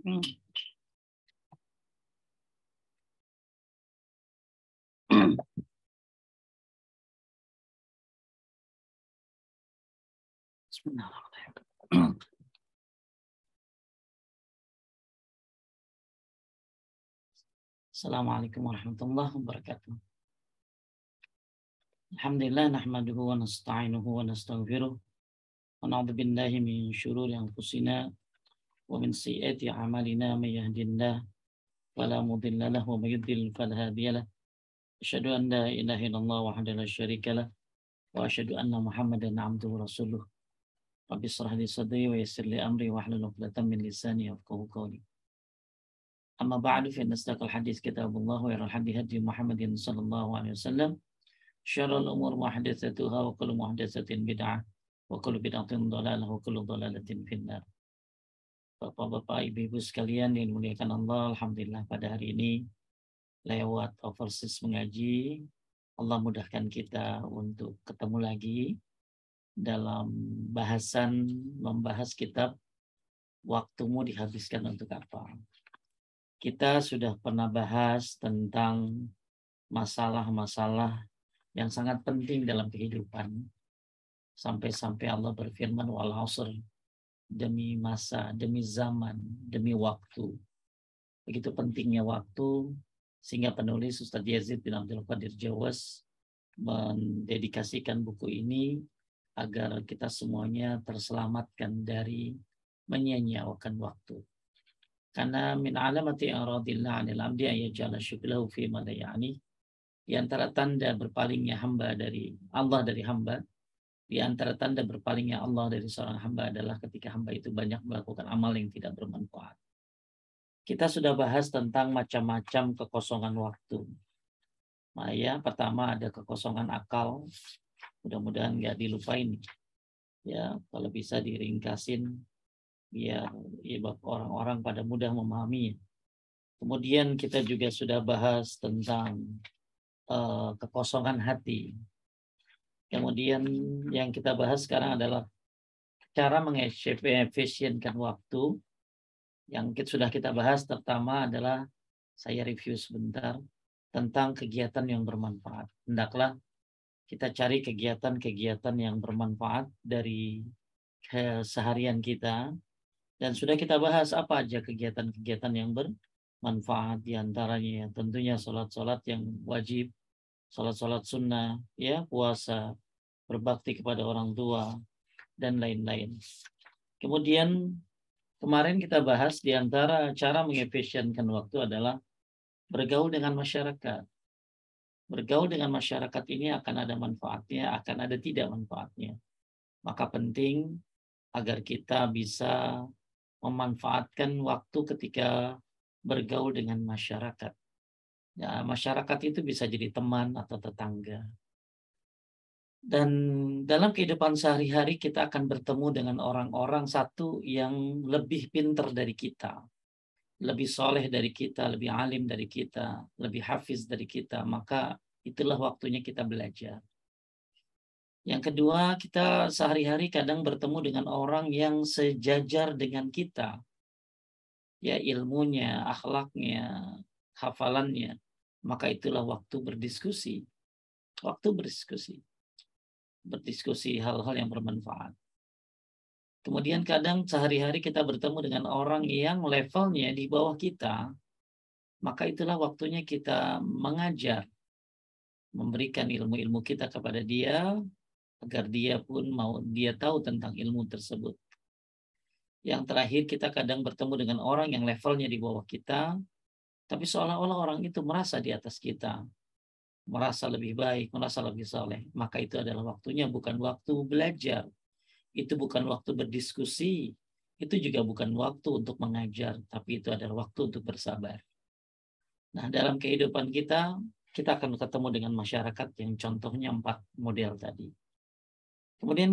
Bismillahirrahmanirrahim. Assalamualaikum warahmatullahi wabarakatuh. Alhamdulillah nahmaduhu wa nasta'inuhu wa nastaghfiruh wa na'udzu billahi min syururi anfusina wa min sayyiati a'malina may yahdihillahu fala mudilla lahu wa may yudlil fala hadiya lahu. Asyhadu an la ilaha illallah wahdahu la syarika lah wa asyhadu anna Muhammadan 'abduhu wa rasuluh. Rabbi shrah li sadri wa yassir li amri wahlul 'uqdatam min lisani yafqahu qawli. Amma ba'du fa inna asdaqal hadits kitabullah wa khairal hadi hadi Muhammadin sallallahu alaihi wasallam. Syarrul umur muhdatsatuha wa kullu muhdatsatin bid'ah wa kullu bid'atin dhalalah wa kullu dhalalatin finnar. Bapak-bapak, ibu-ibu sekalian yang dimuliakan Allah, alhamdulillah pada hari ini lewat overseas mengaji, Allah mudahkan kita untuk ketemu lagi dalam bahasan membahas kitab Waktumu Dihabiskan Untuk Apa. Kita sudah pernah bahas tentang masalah-masalah yang sangat penting dalam kehidupan. Sampai-sampai Allah berfirman, wal asr, demi masa, demi zaman, demi waktu. Begitu pentingnya waktu, sehingga penulis Ustaz Yazid bin Abdul Qadir Jawas mendedikasikan buku ini agar kita semuanya terselamatkan dari menyia-nyiakan waktu. Karena min alamati aradillah 'anil 'abdi ayyajala syughlahu fi ma la ya'ni. Di antara tanda berpalingnya hamba dari Allah dari hamba, di antara tanda berpalingnya Allah dari seorang hamba adalah ketika hamba itu banyak melakukan amal yang tidak bermanfaat. Kita sudah bahas tentang macam-macam kekosongan waktu. Nah, ya, pertama ada kekosongan akal. Mudah-mudahan nggak dilupain. Ya, kalau bisa diringkasin biar orang-orang pada mudah memahaminya. Kemudian kita juga sudah bahas tentang kekosongan hati. Kemudian yang kita bahas sekarang adalah cara mengefisienkan waktu. Yang sudah kita bahas pertama adalah saya review sebentar tentang kegiatan yang bermanfaat. Hendaklah kita cari kegiatan-kegiatan yang bermanfaat dari keseharian kita. Dan sudah kita bahas apa aja kegiatan-kegiatan yang bermanfaat, diantaranya tentunya sholat-sholat yang wajib, sholat-sholat sunnah, ya, puasa, berbakti kepada orang tua, dan lain-lain. Kemudian kemarin kita bahas di antara cara mengefisienkan waktu adalah bergaul dengan masyarakat. Bergaul dengan masyarakat ini akan ada manfaatnya, akan ada tidak manfaatnya. Maka penting agar kita bisa memanfaatkan waktu ketika bergaul dengan masyarakat. Ya, masyarakat itu bisa jadi teman atau tetangga. Dan dalam kehidupan sehari-hari kita akan bertemu dengan orang-orang satu yang lebih pintar dari kita, lebih soleh dari kita, lebih alim dari kita, lebih hafiz dari kita. Maka itulah waktunya kita belajar. Yang kedua, kita sehari-hari kadang bertemu dengan orang yang sejajar dengan kita. Ya, ilmunya, akhlaknya, hafalannya. Maka itulah waktu berdiskusi. Waktu berdiskusi. Berdiskusi hal-hal yang bermanfaat. Kemudian kadang sehari-hari kita bertemu dengan orang yang levelnya di bawah kita. Maka itulah waktunya kita mengajar. Memberikan ilmu-ilmu kita kepada dia, agar dia pun dia tahu tentang ilmu tersebut. Yang terakhir, kita kadang bertemu dengan orang yang levelnya di bawah kita, tapi seolah-olah orang itu merasa di atas kita, merasa lebih baik, merasa lebih soleh. Maka itu adalah waktunya, bukan waktu belajar, itu bukan waktu berdiskusi, itu juga bukan waktu untuk mengajar, tapi itu adalah waktu untuk bersabar. Nah, dalam kehidupan kita akan ketemu dengan masyarakat yang contohnya 4 model tadi. Kemudian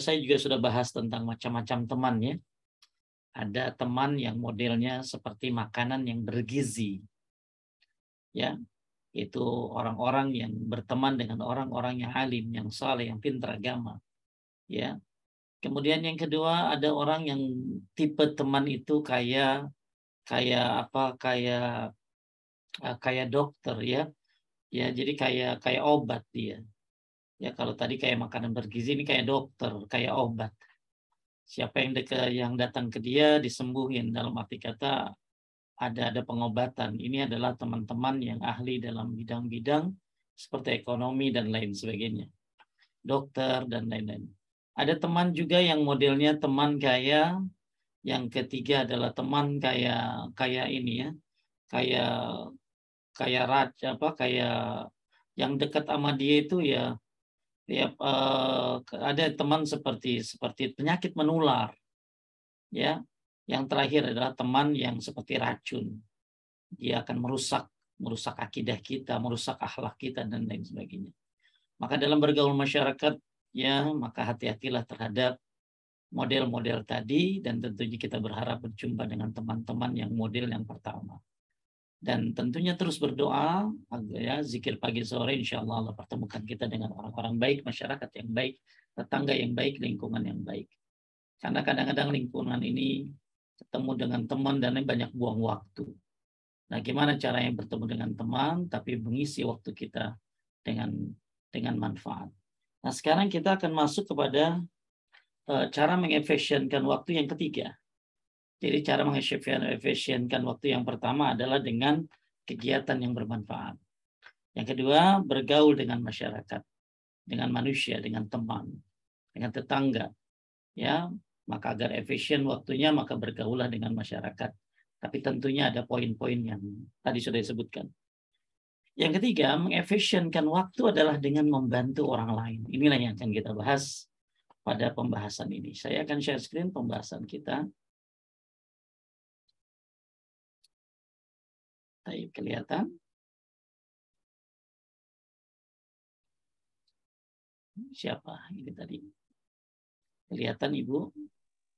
saya juga sudah bahas tentang macam-macam teman, ya. Ada teman yang modelnya seperti makanan yang bergizi. Ya, itu orang-orang yang berteman dengan orang-orang yang alim, yang saleh, yang pintar agama. Ya. Kemudian yang kedua, ada orang yang tipe teman itu kayak kayak apa, kayak dokter ya. Ya, jadi kayak obat dia. Ya, kalau tadi kayak makanan bergizi, ini kayak dokter, kayak obat. Siapa yang datang ke dia disembuhin, dalam arti kata ada pengobatan. Ini adalah teman-teman yang ahli dalam bidang-bidang seperti ekonomi dan lain sebagainya. Dokter dan lain-lain. Ada teman juga yang modelnya teman kayak, yang ketiga adalah teman kayak ini ya, kayak kayak raja apa, kayak yang dekat sama dia itu ya, ada teman seperti penyakit menular ya. Yang terakhir adalah teman yang seperti racun. Dia akan merusak akidah kita, merusak akhlak kita dan lain sebagainya. Maka dalam bergaul masyarakat ya, maka hati-hatilah terhadap model-model tadi, dan tentunya kita berharap berjumpa dengan teman-teman yang model yang pertama. Dan tentunya terus berdoa agar ya, zikir pagi sore, insya Allah Allah pertemukan kita dengan orang-orang baik, masyarakat yang baik, tetangga yang baik, lingkungan yang baik. Karena kadang-kadang lingkungan ini ketemu dengan teman dan banyak buang waktu. Nah, gimana caranya bertemu dengan teman tapi mengisi waktu kita dengan manfaat. Nah, sekarang kita akan masuk kepada cara mengefisienkan waktu yang ketiga. Jadi cara mengefisienkan waktu yang pertama adalah dengan kegiatan yang bermanfaat. Yang kedua, bergaul dengan masyarakat, dengan manusia, dengan teman, dengan tetangga. Ya, maka agar efisien waktunya, maka bergaulah dengan masyarakat. Tapi tentunya ada poin-poin yang tadi sudah disebutkan. Yang ketiga, mengefisienkan waktu adalah dengan membantu orang lain. Inilah yang akan kita bahas pada pembahasan ini. Saya akan share screen pembahasan kita. Baik, kelihatan? Siapa ini tadi? Kelihatan, Ibu?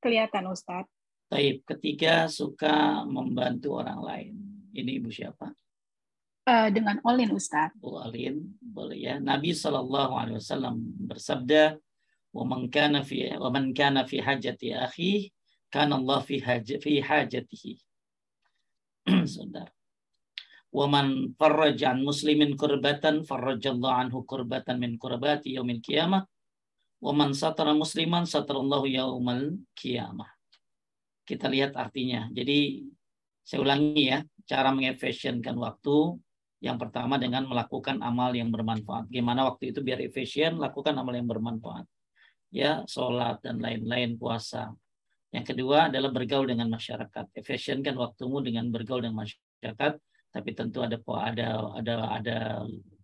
Kelihatan, Ustadz. Baik, ketiga, suka membantu orang lain. Ini Ibu siapa? Dengan Olin, Ustadz. Bu Olin, boleh ya. Nabi SAW bersabda, وَمَنْ كَانَ فِي حَاجَةِ أَخِيهِ كَانَ اللَّهُ فِي حَاجَتِهِ. Saudara. وَمَنْ فَرَّجَ عَنْ مُسْلِمٍ كُرْبَةً فَرَّجَ اللَّهُ عَنْهُ كُرْبَةً مِنْ كُرْبَاتِ يَوْمِ الْقِيَامَةِ وَمَنْ سَتَرَ مُسْلِمًا سَتَرَ اللَّهُ يَوْمَ الْقِيَامَةِ. Kita lihat artinya. Jadi saya ulangi ya, cara mengefisienkan waktu. Yang pertama dengan melakukan amal yang bermanfaat. Gimana waktu itu biar efisien, lakukan amal yang bermanfaat. Ya, sholat dan lain-lain, puasa. Yang kedua adalah bergaul dengan masyarakat. Efisienkan waktumu dengan bergaul dengan masyarakat, tapi tentu ada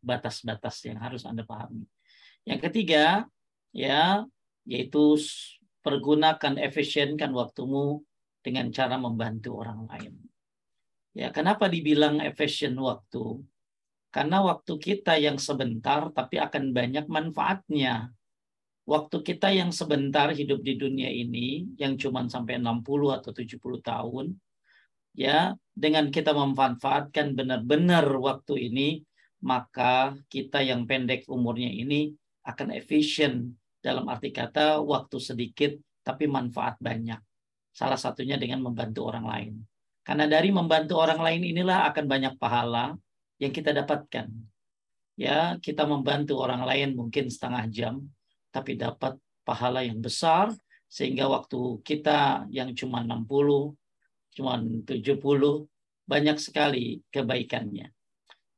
batas-batas yang harus Anda pahami. Yang ketiga, ya, yaitu pergunakan, efisienkan waktumu dengan cara membantu orang lain. Ya, kenapa dibilang efisien waktu? Karena waktu kita yang sebentar tapi akan banyak manfaatnya. Waktu kita yang sebentar hidup di dunia ini, yang cuma sampai 60 atau 70 tahun, ya, dengan kita memanfaatkan benar-benar waktu ini, maka kita yang pendek umurnya ini akan efisien, dalam arti kata waktu sedikit tapi manfaat banyak. Salah satunya dengan membantu orang lain. Karena dari membantu orang lain inilah akan banyak pahala yang kita dapatkan. Ya, kita membantu orang lain mungkin setengah jam, tapi dapat pahala yang besar, sehingga waktu kita yang cuma 60, cuma 70, banyak sekali kebaikannya.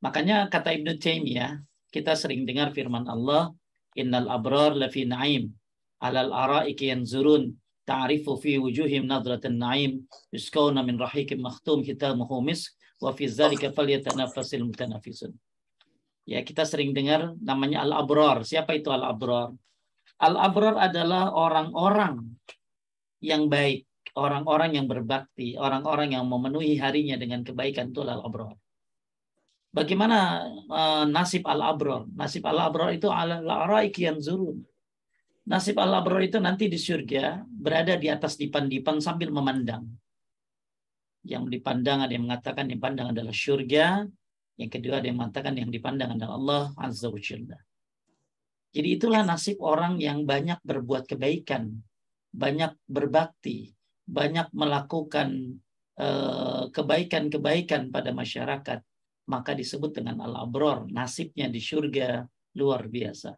Makanya kata Ibnu Taimiyah, kita sering dengar firman Allah, innal abrar lafi na'im, alal ara'iki yanzurun, ta'rifu fi wujuhim nadratan na'im, yusqawna min rahiqin makhtum hitamuhu misk, wa fi dzalika falyatanafasil mutanafisun. Ya, kita sering dengar namanya al-abrar. Siapa itu al-abrar? Al-abrar adalah orang-orang yang baik, orang-orang yang berbakti, orang-orang yang memenuhi harinya dengan kebaikan, itu al-abrar. Bagaimana nasib al-abrar? Nasib al-abrar itu al-araiki yanzurun. Nasib al-abrar itu nanti di surga berada di atas dipan-dipan sambil memandang. Yang dipandang, ada yang mengatakan yang dipandang adalah surga. Yang kedua ada yang mengatakan yang dipandang adalah Allah Azza wa Jalla. Jadi itulah nasib orang yang banyak berbuat kebaikan, banyak berbakti, banyak melakukan kebaikan-kebaikan pada masyarakat, maka disebut dengan al-abror. Nasibnya di surga luar biasa.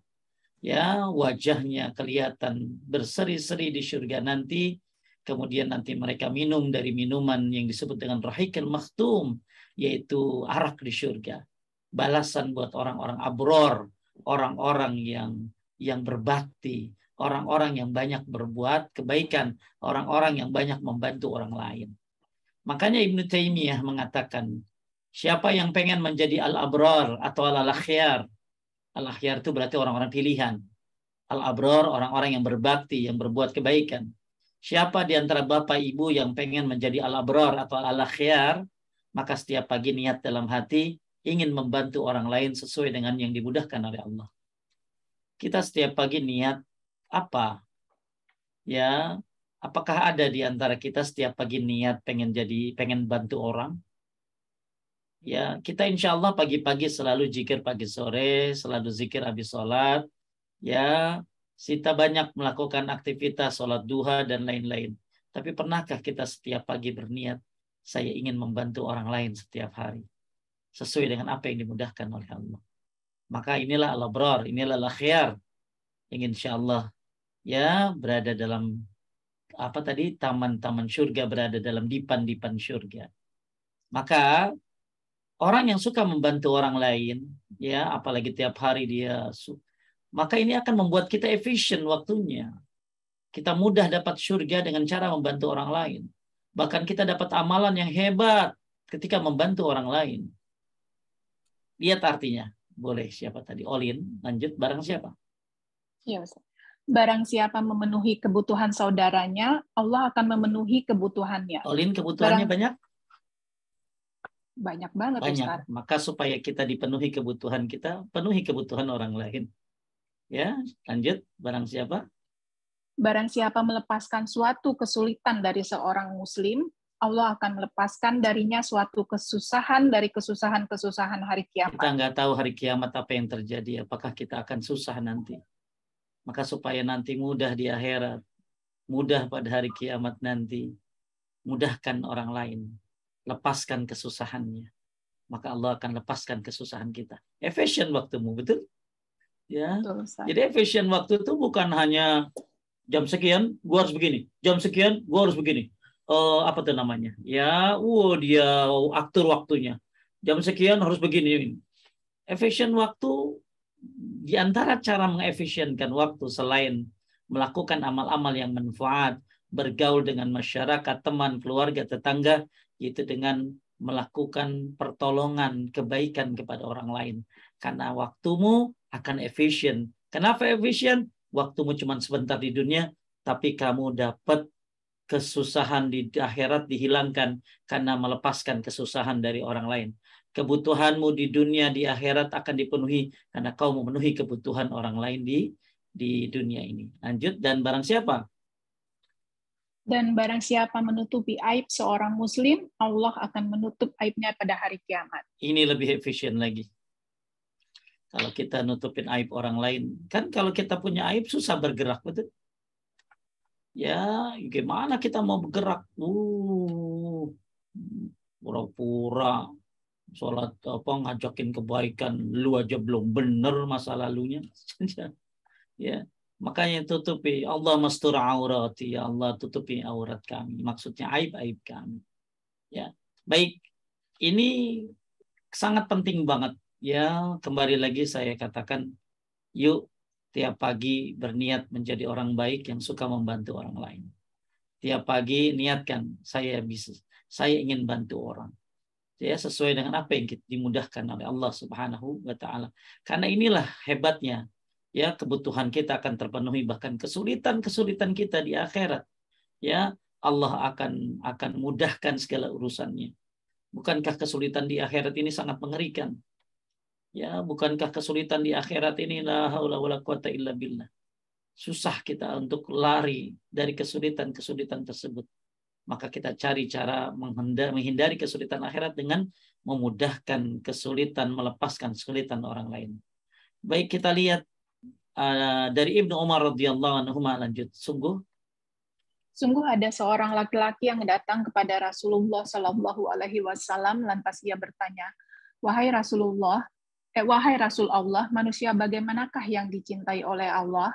Ya, wajahnya kelihatan berseri-seri di surga nanti. Kemudian nanti mereka minum dari minuman yang disebut dengan rahiqil makhtum, yaitu arak di surga. Balasan buat orang-orang abror, orang-orang yang berbakti, orang-orang yang banyak berbuat kebaikan, orang-orang yang banyak membantu orang lain. Makanya Ibnu Taimiyah mengatakan, siapa yang pengen menjadi al-abrar atau al-akhyar? Al-akhyar itu berarti orang-orang pilihan. Al-abrar, orang-orang yang berbakti, yang berbuat kebaikan. Siapa di antara bapak ibu yang pengen menjadi al-abrar atau al-akhyar, maka setiap pagi niat dalam hati ingin membantu orang lain sesuai dengan yang dimudahkan oleh Allah. Kita setiap pagi niat apa? Ya, apakah ada di antara kita setiap pagi niat pengen bantu orang? Ya, kita insya Allah pagi-pagi selalu zikir pagi sore, selalu zikir habis sholat. Ya, kita banyak melakukan aktivitas sholat duha dan lain-lain. Tapi pernahkah kita setiap pagi berniat, saya ingin membantu orang lain setiap hari, sesuai dengan apa yang dimudahkan oleh Allah? Maka inilah al-abrar, inilah al-akhyar, yang insya Allah ya berada dalam taman-taman surga, berada dalam dipan-dipan surga. Maka orang yang suka membantu orang lain, ya apalagi tiap hari dia, maka ini akan membuat kita efisien waktunya. Kita mudah dapat surga dengan cara membantu orang lain. Bahkan kita dapat amalan yang hebat ketika membantu orang lain. Lihat artinya. Boleh siapa tadi? Olin, lanjut. Barang siapa? Iya, Ustaz. Barang siapa memenuhi kebutuhan saudaranya, Allah akan memenuhi kebutuhannya. Olin, kebutuhannya banyak? Banyak banget, Banyak. Ustaz. Maka supaya kita dipenuhi kebutuhan kita, penuhi kebutuhan orang lain. Ya, lanjut. Barang siapa? Barang siapa melepaskan suatu kesulitan dari seorang muslim, Allah akan melepaskan darinya suatu kesusahan dari kesusahan-kesusahan hari kiamat. Kita nggak tahu hari kiamat apa yang terjadi. Apakah kita akan susah nanti? Maka supaya nanti mudah di akhirat, mudah pada hari kiamat nanti, mudahkan orang lain, lepaskan kesusahannya. Maka Allah akan lepaskan kesusahan kita. Efisien waktumu, betul? Ya. Betul, Ustaz. Jadi efisien waktu itu bukan hanya jam sekian gua harus begini, jam sekian gua harus begini. Apa tuh namanya? Ya, dia atur waktunya. Jam sekian harus begini. Efisien waktu, di antara cara mengefisienkan waktu selain melakukan amal-amal yang manfaat, bergaul dengan masyarakat, teman, keluarga, tetangga, yaitu dengan melakukan pertolongan kebaikan kepada orang lain. Karena waktumu akan efisien. Kenapa efisien? Waktumu cuma sebentar di dunia, tapi kamu dapat kesusahan di akhirat dihilangkan karena melepaskan kesusahan dari orang lain. Kebutuhanmu di dunia, di akhirat akan dipenuhi karena kau memenuhi kebutuhan orang lain di dunia ini. Lanjut, dan barang siapa? Dan barang siapa menutupi aib seorang muslim, Allah akan menutup aibnya pada hari kiamat. Ini lebih efisien lagi. Kalau kita nutupin aib orang lain, kan kalau kita punya aib susah bergerak, betul? Ya, gimana kita mau bergerak? Pura-pura sholat ngajakin kebaikan, lu aja belum bener masa lalunya. Ya, makanya tutupi. Allah mastur aurati, ya Allah tutupi aurat kami. Maksudnya aib-aib kami. Ya, baik. Ini sangat penting banget. Ya, kembali lagi saya katakan, yuk tiap pagi berniat menjadi orang baik yang suka membantu orang lain. Tiap pagi niatkan, saya ingin bantu orang. Ya, sesuai dengan apa yang dimudahkan oleh Allah Subhanahu wa taala. Karena inilah hebatnya. Ya, kebutuhan kita akan terpenuhi, bahkan kesulitan-kesulitan kita di akhirat. Ya, Allah akan mudahkan segala urusannya. Bukankah kesulitan di akhirat ini sangat mengerikan? Ya, bukankah kesulitan di akhirat ini la haula wala quwata illa billah. Susah kita untuk lari dari kesulitan-kesulitan tersebut. Maka kita cari cara menghindari kesulitan akhirat dengan memudahkan kesulitan, melepaskan kesulitan orang lain. Baik, kita lihat dari Ibnu Umar radhiyallahu anhu, lanjut. Sungguh Sungguh ada seorang laki-laki yang datang kepada Rasulullah Shallallahu Alaihi Wasallam, lantas ia bertanya, wahai Rasulullah, wahai Rasul Allah, manusia bagaimanakah yang dicintai oleh Allah?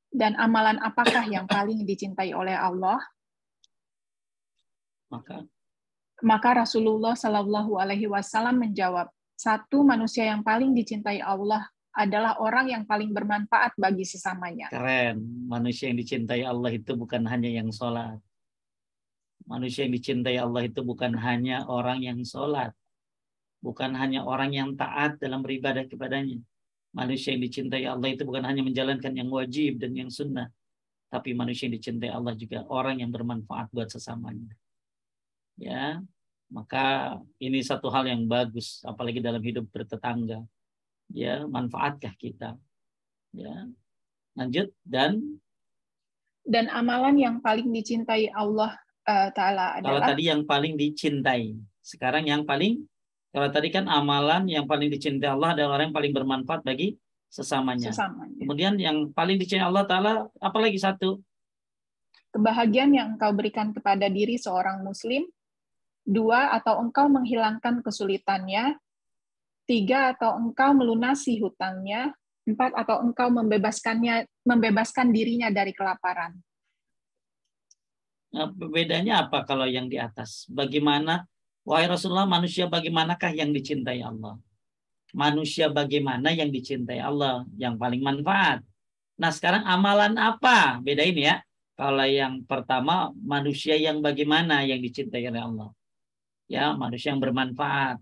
Dan amalan apakah yang paling dicintai oleh Allah? Maka Rasulullah Shallallahu Alaihi Wasallam menjawab, satu, manusia yang paling dicintai Allah adalah orang yang paling bermanfaat bagi sesamanya. Keren. Manusia yang dicintai Allah itu bukan hanya yang sholat. Manusia yang dicintai Allah itu bukan hanya orang yang sholat. Bukan hanya orang yang taat dalam beribadah kepadanya. Manusia yang dicintai Allah itu bukan hanya menjalankan yang wajib dan yang sunnah. Tapi manusia yang dicintai Allah juga orang yang bermanfaat buat sesamanya. Ya, maka ini satu hal yang bagus, apalagi dalam hidup bertetangga. Ya, manfaatkah kita? Ya, lanjut. Dan amalan yang paling dicintai Allah Ta'ala adalah, kalau tadi yang paling dicintai, sekarang yang paling, kalau tadi kan amalan yang paling dicintai Allah adalah orang yang paling bermanfaat bagi sesamanya. Kemudian yang paling dicintai Allah Ta'ala, apalagi satu? Kebahagiaan yang engkau berikan kepada diri seorang muslim. Dua, atau engkau menghilangkan kesulitannya. Tiga, atau engkau melunasi hutangnya. Empat, atau engkau membebaskan dirinya dari kelaparan. Nah, bedanya apa kalau yang di atas? Bagaimana, wahai Rasulullah, manusia bagaimanakah yang dicintai Allah? Manusia bagaimana yang dicintai Allah? Yang paling manfaat. Nah, sekarang amalan apa? Bedain ya. Kalau yang pertama, manusia yang bagaimana yang dicintai oleh Allah? Ya, manusia yang bermanfaat.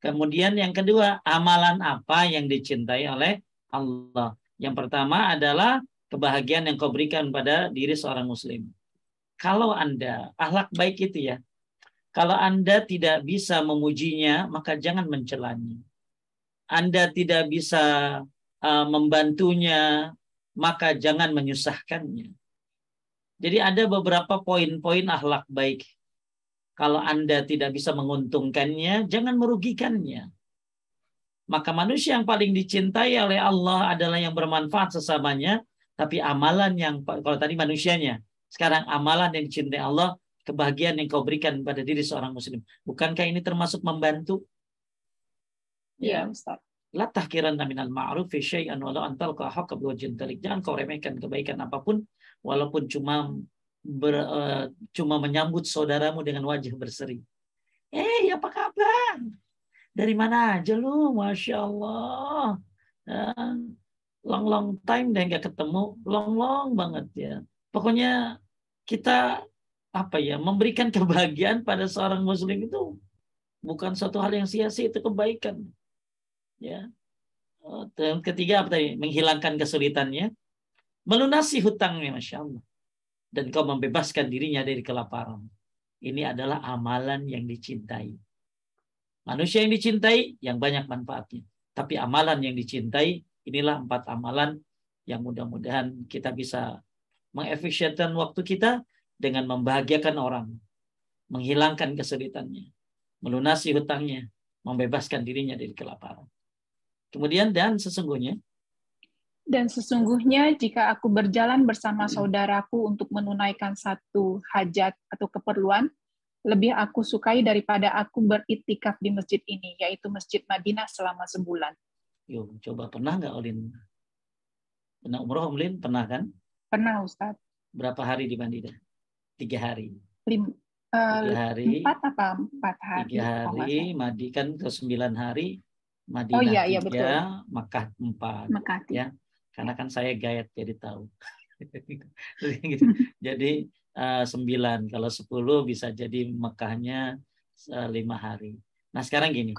Kemudian yang kedua, amalan apa yang dicintai oleh Allah? Yang pertama adalah kebahagiaan yang kau berikan pada diri seorang muslim. Kalau Anda, akhlak baik itu ya, kalau Anda tidak bisa memujinya, maka jangan mencelanya. Anda tidak bisa membantunya, maka jangan menyusahkannya. Jadi ada beberapa poin-poin akhlak baik. Kalau Anda tidak bisa menguntungkannya, jangan merugikannya. Maka manusia yang paling dicintai oleh Allah adalah yang bermanfaat sesamanya, tapi amalan yang, kalau tadi manusianya, sekarang amalan yang dicintai Allah, kebahagiaan yang kau berikan pada diri seorang muslim. Bukankah ini termasuk membantu? Ya, Ustaz. La tahkiranna minal ma'ruf fi syai'an walau antal ka haqqa biwajhin talik. Jangan kau remehkan kebaikan apapun walaupun cuma menyambut saudaramu dengan wajah berseri. Apa kabar? Dari mana aja lu? Masya Allah. Long time deh nggak ketemu. Long banget ya. Pokoknya kita memberikan kebahagiaan pada seorang muslim itu bukan suatu hal yang sia-sia, itu kebaikan. Ya. Dan ketiga apa tadi? Menghilangkan kesulitannya, melunasi hutangnya, Masya Allah. Dan kau membebaskan dirinya dari kelaparan. Ini adalah amalan yang dicintai. Manusia yang dicintai, yang banyak manfaatnya. Tapi amalan yang dicintai, inilah 4 amalan yang mudah-mudahan kita bisa mengefisienkan waktu kita dengan membahagiakan orang, menghilangkan kesulitannya, melunasi hutangnya, membebaskan dirinya dari kelaparan. Kemudian dan sesungguhnya jika aku berjalan bersama saudaraku untuk menunaikan satu hajat atau keperluan, lebih aku sukai daripada aku beriktikaf di masjid ini, yaitu Masjid Madinah selama sebulan. Yuk, coba pernah nggak Olin? Pernah umroh Olin? Pernah kan? Pernah, Ustaz. Berapa hari di Madinah? 3 hari. 3 hari. 4 apa 4 hari? 3 hari, Madi kan ke 9 hari. Madinah 3, betul. Makkah 4. Makkah 3. Ya. Karena kan saya gayet jadi tahu. Jadi 9, kalau 10 bisa jadi Mekahnya 5 hari. Nah sekarang gini,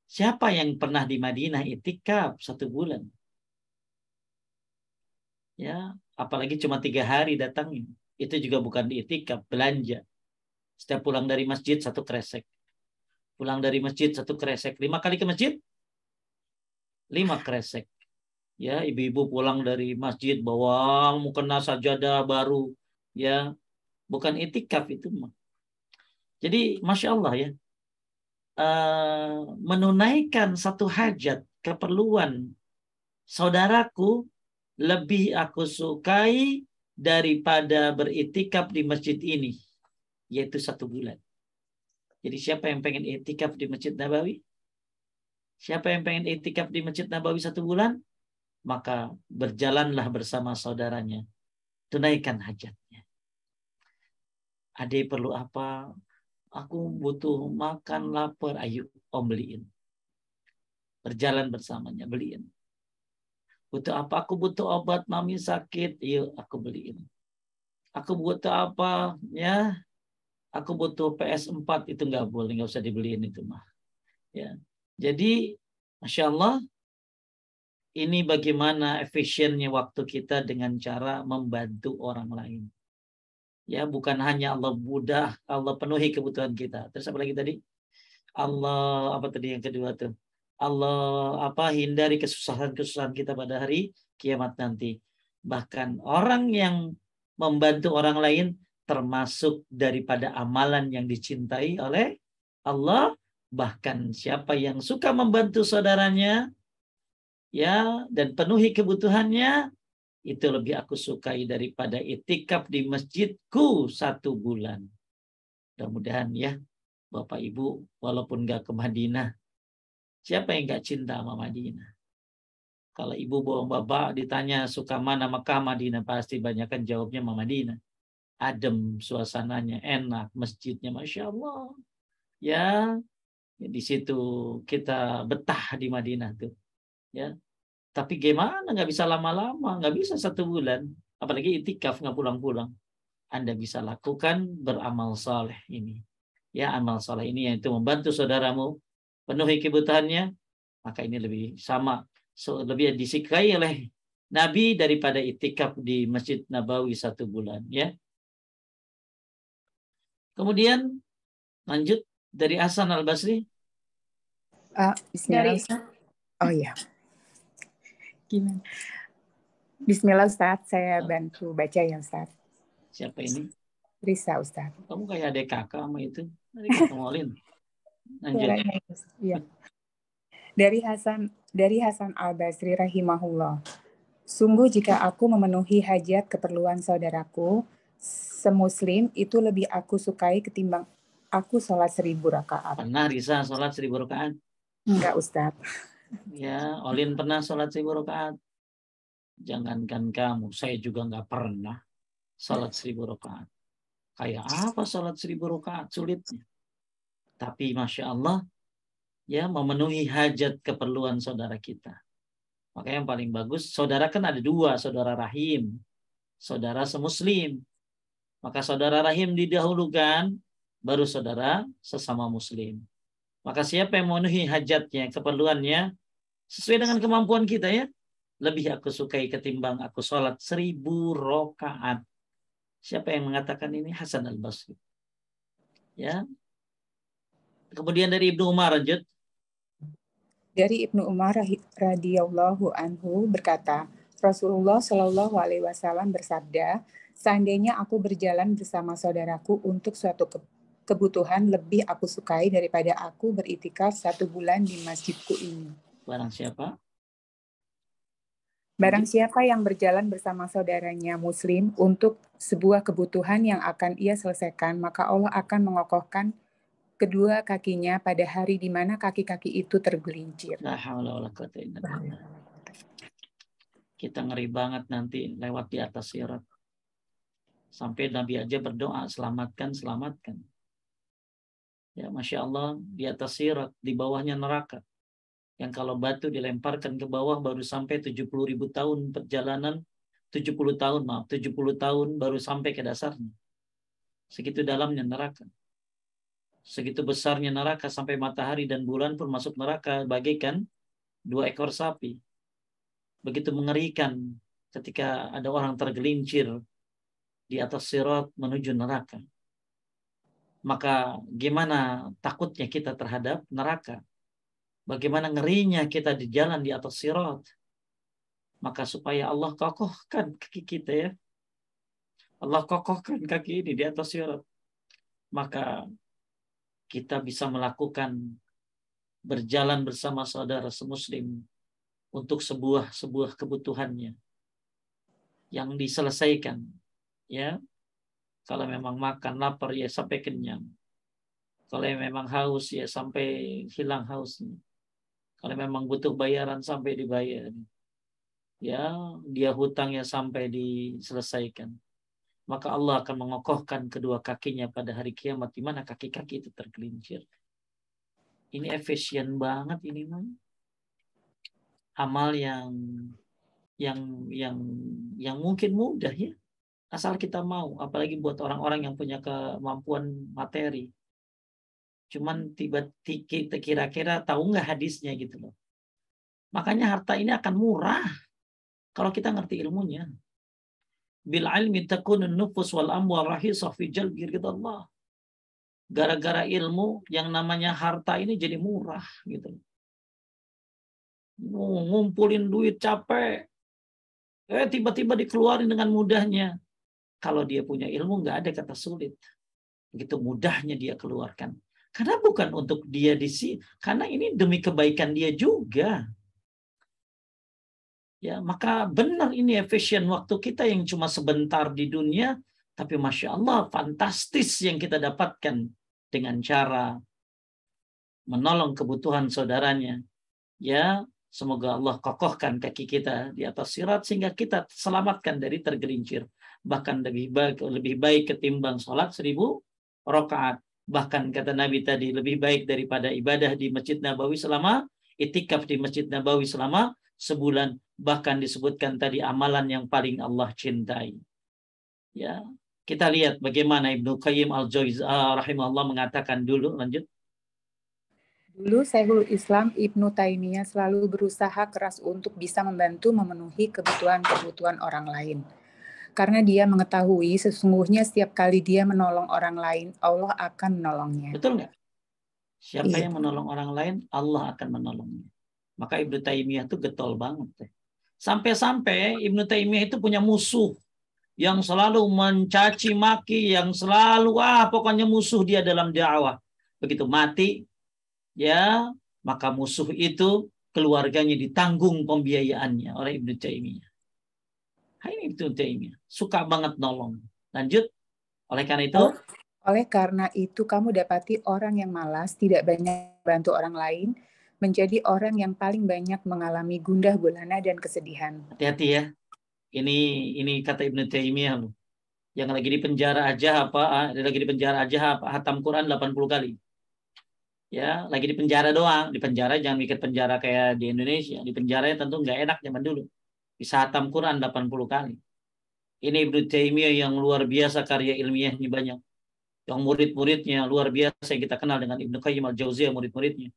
siapa yang pernah di Madinah itikaf 1 bulan? Ya, apalagi cuma 3 hari datangnya. Itu juga bukan di itikaf, belanja. Setiap pulang dari masjid 1 kresek. Pulang dari masjid 1 kresek. 5 kali ke masjid 5 kresek. Ya, ibu-ibu pulang dari masjid bawa mukena sajadah baru, ya, bukan itikaf itu mah. Jadi masya Allah ya, menunaikan satu hajat keperluan saudaraku lebih aku sukai daripada beriktikaf di masjid ini, yaitu 1 bulan. Jadi siapa yang pengen iktikaf di Masjid Nabawi? Siapa yang pengen iktikaf di Masjid Nabawi 1 bulan? Maka berjalanlah bersama saudaranya. Tunaikan hajatnya. Adik perlu apa? Aku butuh makan, lapar. Ayo, Om beliin. Berjalan bersamanya, beliin. Butuh apa? Aku butuh obat, mami sakit. Yuk, aku beliin. Aku butuh apa? Ya, aku butuh PS4. Itu nggak boleh, nggak usah dibeliin itu mah. Ya, jadi, Masya Allah, ini bagaimana efisiennya waktu kita dengan cara membantu orang lain. Ya, bukan hanya Allah mudah, Allah penuhi kebutuhan kita. Terus apa lagi tadi? Allah apa tadi yang kedua tuh? Allah hindari kesusahan-kesusahan kita pada hari kiamat nanti. Bahkan orang yang membantu orang lain termasuk daripada amalan yang dicintai oleh Allah. Bahkan siapa yang suka membantu saudaranya, ya, dan penuhi kebutuhannya, itu lebih aku sukai daripada itikaf di masjidku 1 bulan. Mudah-mudahan ya, Bapak Ibu, walaupun gak ke Madinah, siapa yang gak cinta sama Madinah? Kalau ibu bawa bapak ditanya suka mana Mekah Madinah, pasti banyakkan jawabnya Madinah. Adem suasananya, enak, masjidnya Masya Allah. Ya, di situ kita betah di Madinah tuh. Ya, tapi gimana, nggak bisa lama-lama, nggak bisa 1 bulan, apalagi itikaf nggak pulang-pulang. Anda bisa lakukan beramal saleh ini. Ya, amal saleh ini yaitu membantu saudaramu penuhi kebutuhannya, maka ini lebih lebih disukai oleh Nabi daripada itikaf di Masjid Nabawi 1 bulan. Ya. Kemudian lanjut dari Hasan Al-Basri. Bismillah, Ustaz. Oh iya. Gimana? Bismillah Ustaz, saya bantu baca ya Ustaz. Siapa ini? Risa Ustaz. Kamu kayak adik kakak sama itu. Adik kakak Maulin. Lanjut. Ya. Dari Hasan Al-Basri rahimahullah. Sungguh jika aku memenuhi hajat keperluan saudaraku, semuslim itu lebih aku sukai ketimbang aku sholat 1000 rakaat. Pernah Risa sholat 1000 rakaat? Enggak Ustaz. Ya, Olin pernah sholat 1000 rakaat. Jangankan kamu, saya juga nggak pernah sholat 1000 rakaat. Kayak apa sholat 1000 rakaat sulitnya? Tapi Masya Allah, ya, memenuhi hajat keperluan saudara kita. Maka yang paling bagus, saudara kan ada 2, saudara rahim, saudara semuslim. Maka saudara rahim didahulukan, baru saudara sesama muslim. Maka siapa yang memenuhi hajatnya, keperluannya, sesuai dengan kemampuan kita ya, lebih aku sukai ketimbang aku sholat 1000 rakaat. Siapa yang mengatakan ini? Hasan Al-Basri. Ya. Kemudian dari Ibnu Umar, lanjut. Dari Ibnu Umar radhiyallahu anhu berkata, Rasulullah Shallallahu alaihi wasallam bersabda, seandainya aku berjalan bersama saudaraku untuk suatu kebutuhan, lebih aku sukai daripada aku beriktikaf 1 bulan di masjidku ini. Barang siapa? Barang siapa yang berjalan bersama saudaranya muslim untuk sebuah kebutuhan yang akan ia selesaikan, maka Allah akan mengokohkan kedua kakinya pada hari di mana kaki-kaki itu tergelincir. La haula wala quwwata illa billah. Kita ngeri banget nanti lewat di atas sirat. Sampai Nabi aja berdoa, selamatkan, selamatkan. Ya, Masya Allah, di atas sirat, di bawahnya neraka. Yang kalau batu dilemparkan ke bawah baru sampai 70.000 tahun perjalanan, 70 tahun baru sampai ke dasarnya. Segitu dalamnya neraka. Segitu besarnya neraka sampai matahari dan bulan pun masuk neraka bagaikan 2 ekor sapi. Begitu mengerikan ketika ada orang tergelincir di atas sirat menuju neraka. Maka gimana takutnya kita terhadap neraka? Bagaimana ngerinya kita di jalan di atas sirat? Maka supaya Allah kokohkan kaki kita ya. Allah kokohkan kaki ini di atas sirat. Maka kita bisa melakukan berjalan bersama saudara semuslim untuk sebuah kebutuhannya yang diselesaikan Ya, kalau memang makan lapar ya sampai kenyang. Kalau memang haus ya sampai hilang hausnya. Kalau memang butuh bayaran sampai dibayar. Ya, dia hutangnya sampai diselesaikan. Maka Allah akan mengokohkan kedua kakinya pada hari kiamat, di mana kaki-kaki itu tergelincir. Ini efisien banget ini, man. Amal yang yang mungkin mudah ya, asal kita mau. Apalagi buat orang-orang yang punya kemampuan materi. Cuman kita kira-kira tahu nggak hadisnya gitu loh. Makanya harta ini akan murah kalau kita ngerti ilmunya. Bil ilmi takunun nufus wal amwal rahisah fi jalbi ridallah. Gara-gara ilmu yang namanya harta ini jadi murah gitu. Ngumpulin duit capek, tiba-tiba dikeluarin dengan mudahnya. Kalau dia punya ilmu nggak ada kata sulit. Begitu mudahnya dia keluarkan. Karena bukan untuk dia di sini, karena ini demi kebaikan dia juga. Ya, maka benar ini efisien waktu kita yang cuma sebentar di dunia, tapi Masya Allah fantastis yang kita dapatkan dengan cara menolong kebutuhan saudaranya. Ya, semoga Allah kokohkan kaki kita di atas sirat sehingga kita selamatkan dari tergelincir. Bahkan lebih baik ketimbang sholat 1000 rakaat. Bahkan kata Nabi tadi lebih baik daripada ibadah di Masjid Nabawi selama itikaf di Masjid Nabawi selama sebulan. Bahkan disebutkan tadi amalan yang paling Allah cintai. Ya, kita lihat bagaimana Ibnu Qayyim al-Jauziyah rahimahullah mengatakan dulu. Lanjut. Dulu Syekhul Islam Ibnu Taimiyah selalu berusaha keras untuk bisa membantu memenuhi kebutuhan-kebutuhan orang lain. Karena dia mengetahui sesungguhnya setiap kali dia menolong orang lain, Allah akan menolongnya. Betul nggak? Siapa Iya. yang menolong orang lain, Allah akan menolongnya. Maka Ibnu Taimiyah itu getol banget. Sampai-sampai Ibnu Taimiyah itu punya musuh yang selalu mencaci maki, yang selalu pokoknya musuh dia dalam dakwah. Begitu mati, ya maka musuh itu keluarganya ditanggung pembiayaannya oleh Ibnu Taimiyah. Ini Ibnu Taimiyah suka banget nolong. Lanjut. Oleh karena itu, oleh karena itu kamu dapati orang yang malas tidak banyak bantu orang lain menjadi orang yang paling banyak mengalami gundah gulana dan kesedihan. Hati-hati ya. Ini kata Ibnu Taimiyah loh. Yang lagi di penjara aja hatam Quran 80 kali. Ya, lagi di penjara doang. Di penjara jangan mikir penjara kayak di Indonesia. Di penjara tentu nggak enak zaman dulu. Bisa hatam Quran 80 kali. Ini Ibnu Taimiyah yang luar biasa karya ilmiahnya banyak. Yang murid-muridnya luar biasa yang kita kenal dengan Ibnu Qayyim al-Jauziyah murid-muridnya.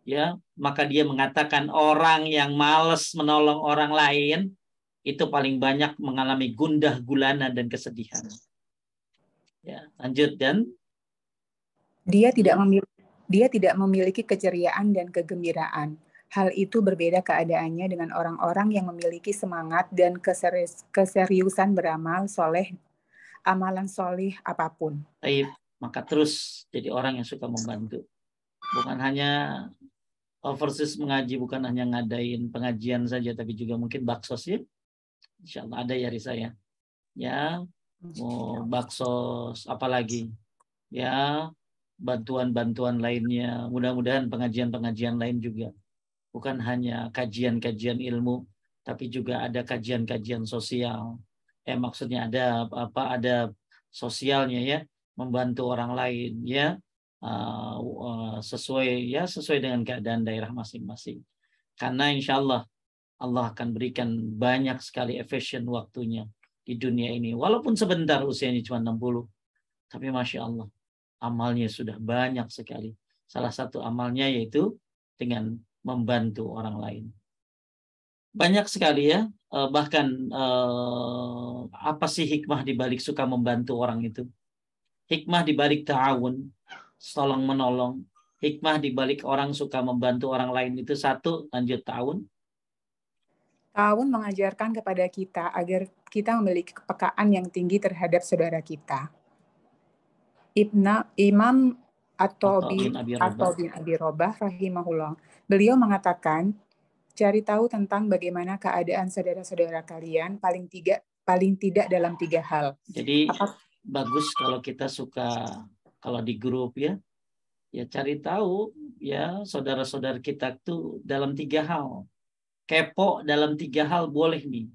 Ya, maka dia mengatakan orang yang malas menolong orang lain itu paling banyak mengalami gundah gulana dan kesedihan. Ya, lanjut dan dia tidak memiliki keceriaan dan kegembiraan. Hal itu berbeda keadaannya dengan orang-orang yang memiliki semangat dan keseriusan beramal soleh, amalan soleh apapun. Taib, maka terus jadi orang yang suka membantu. Bukan hanya overseas mengaji, bukan hanya ngadain pengajian saja, tapi juga mungkin baksos ya. Insya Allah ada ya Risa ya. Ya, mau baksos apalagi. Ya, bantuan-bantuan lainnya. Mudah-mudahan pengajian-pengajian lain juga. Bukan hanya kajian-kajian ilmu, tapi juga ada kajian-kajian sosial. Maksudnya ada sosialnya ya, membantu orang lain ya, sesuai dengan keadaan daerah masing-masing. Karena insya Allah akan berikan banyak sekali efisien waktunya di dunia ini. Walaupun sebentar usianya cuma 60, tapi Masya Allah amalnya sudah banyak sekali. Salah satu amalnya yaitu dengan membantu orang lain. Banyak sekali ya, bahkan apa sih hikmah dibalik suka membantu orang itu? Hikmah dibalik ta'awun, tolong menolong. Hikmah dibalik orang suka membantu orang lain itu satu, lanjut ta'awun. Ta'awun mengajarkan kepada kita agar kita memiliki kepekaan yang tinggi terhadap saudara kita. Imam At-Tabi bin Abi Robah rahimahullah. Beliau mengatakan, Cari tahu tentang bagaimana keadaan saudara-saudara kalian paling tidak dalam 3 hal. Jadi bagus kalau kita suka, kalau di grup ya cari tahu ya saudara-saudara kita tuh dalam 3 hal. Kepo dalam 3 hal boleh nih.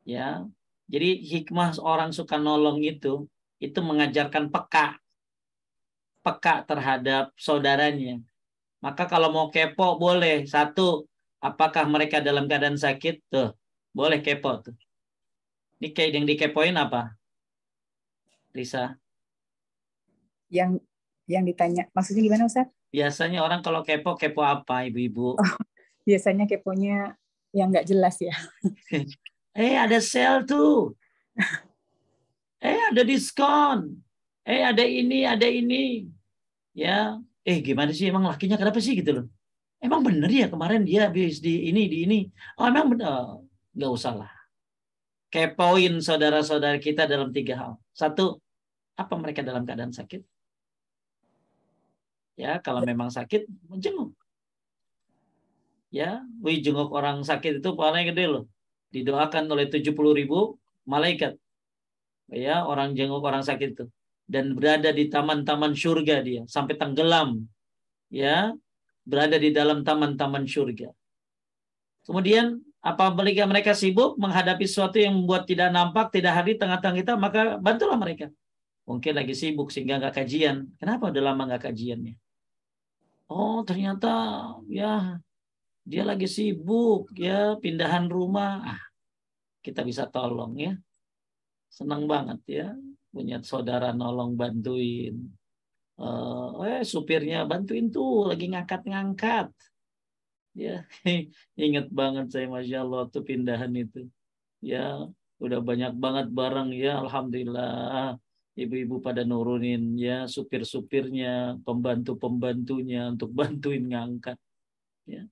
Ya. Jadi hikmah orang suka nolong itu mengajarkan peka terhadap saudaranya. Maka kalau mau kepo boleh. 1, apakah mereka dalam keadaan sakit? Tuh, boleh kepo tuh. Ini kayak yang dikepoin apa? Risa? Yang ditanya, maksudnya gimana Ustaz? Biasanya orang kalau kepo apa, ibu-ibu? Biasanya keponya yang nggak jelas ya. Ada sale tuh. Ada diskon. Ada ini. Ya, gimana sih emang lakinya kenapa sih gitu loh? Emang bener ya kemarin dia habis di ini. Oh, emang bener. Nggak usah lah. Kepoin saudara-saudara kita dalam 3 hal. 1, apa mereka dalam keadaan sakit? Ya, kalau memang sakit, menjenguk. Ya, jenguk orang sakit itu pahalanya gede loh. Didoakan oleh 70.000 malaikat. Ya, orang jenguk orang sakit itu. Dan berada di taman-taman surga dia. Sampai tenggelam. Ya, berada di dalam taman-taman surga. Kemudian, apabila mereka sibuk menghadapi sesuatu yang membuat tidak nampak, tidak hadir tengah-tengah kita, maka bantulah mereka. Mungkin lagi sibuk sehingga nggak kajian. Kenapa udah lama nggak kajiannya? Oh, ternyata ya dia lagi sibuk ya pindahan rumah. Kita bisa tolong ya. Senang banget ya punya saudara nolong bantuin. Supirnya bantuin tuh lagi ngangkat-ngangkat. Ya, ingat banget saya, Masya Allah tuh pindahan itu. Ya, udah banyak banget barang ya, alhamdulillah. Ibu-ibu pada nurunin ya, supir-supirnya, pembantu-pembantunya untuk bantuin ngangkat. Ya.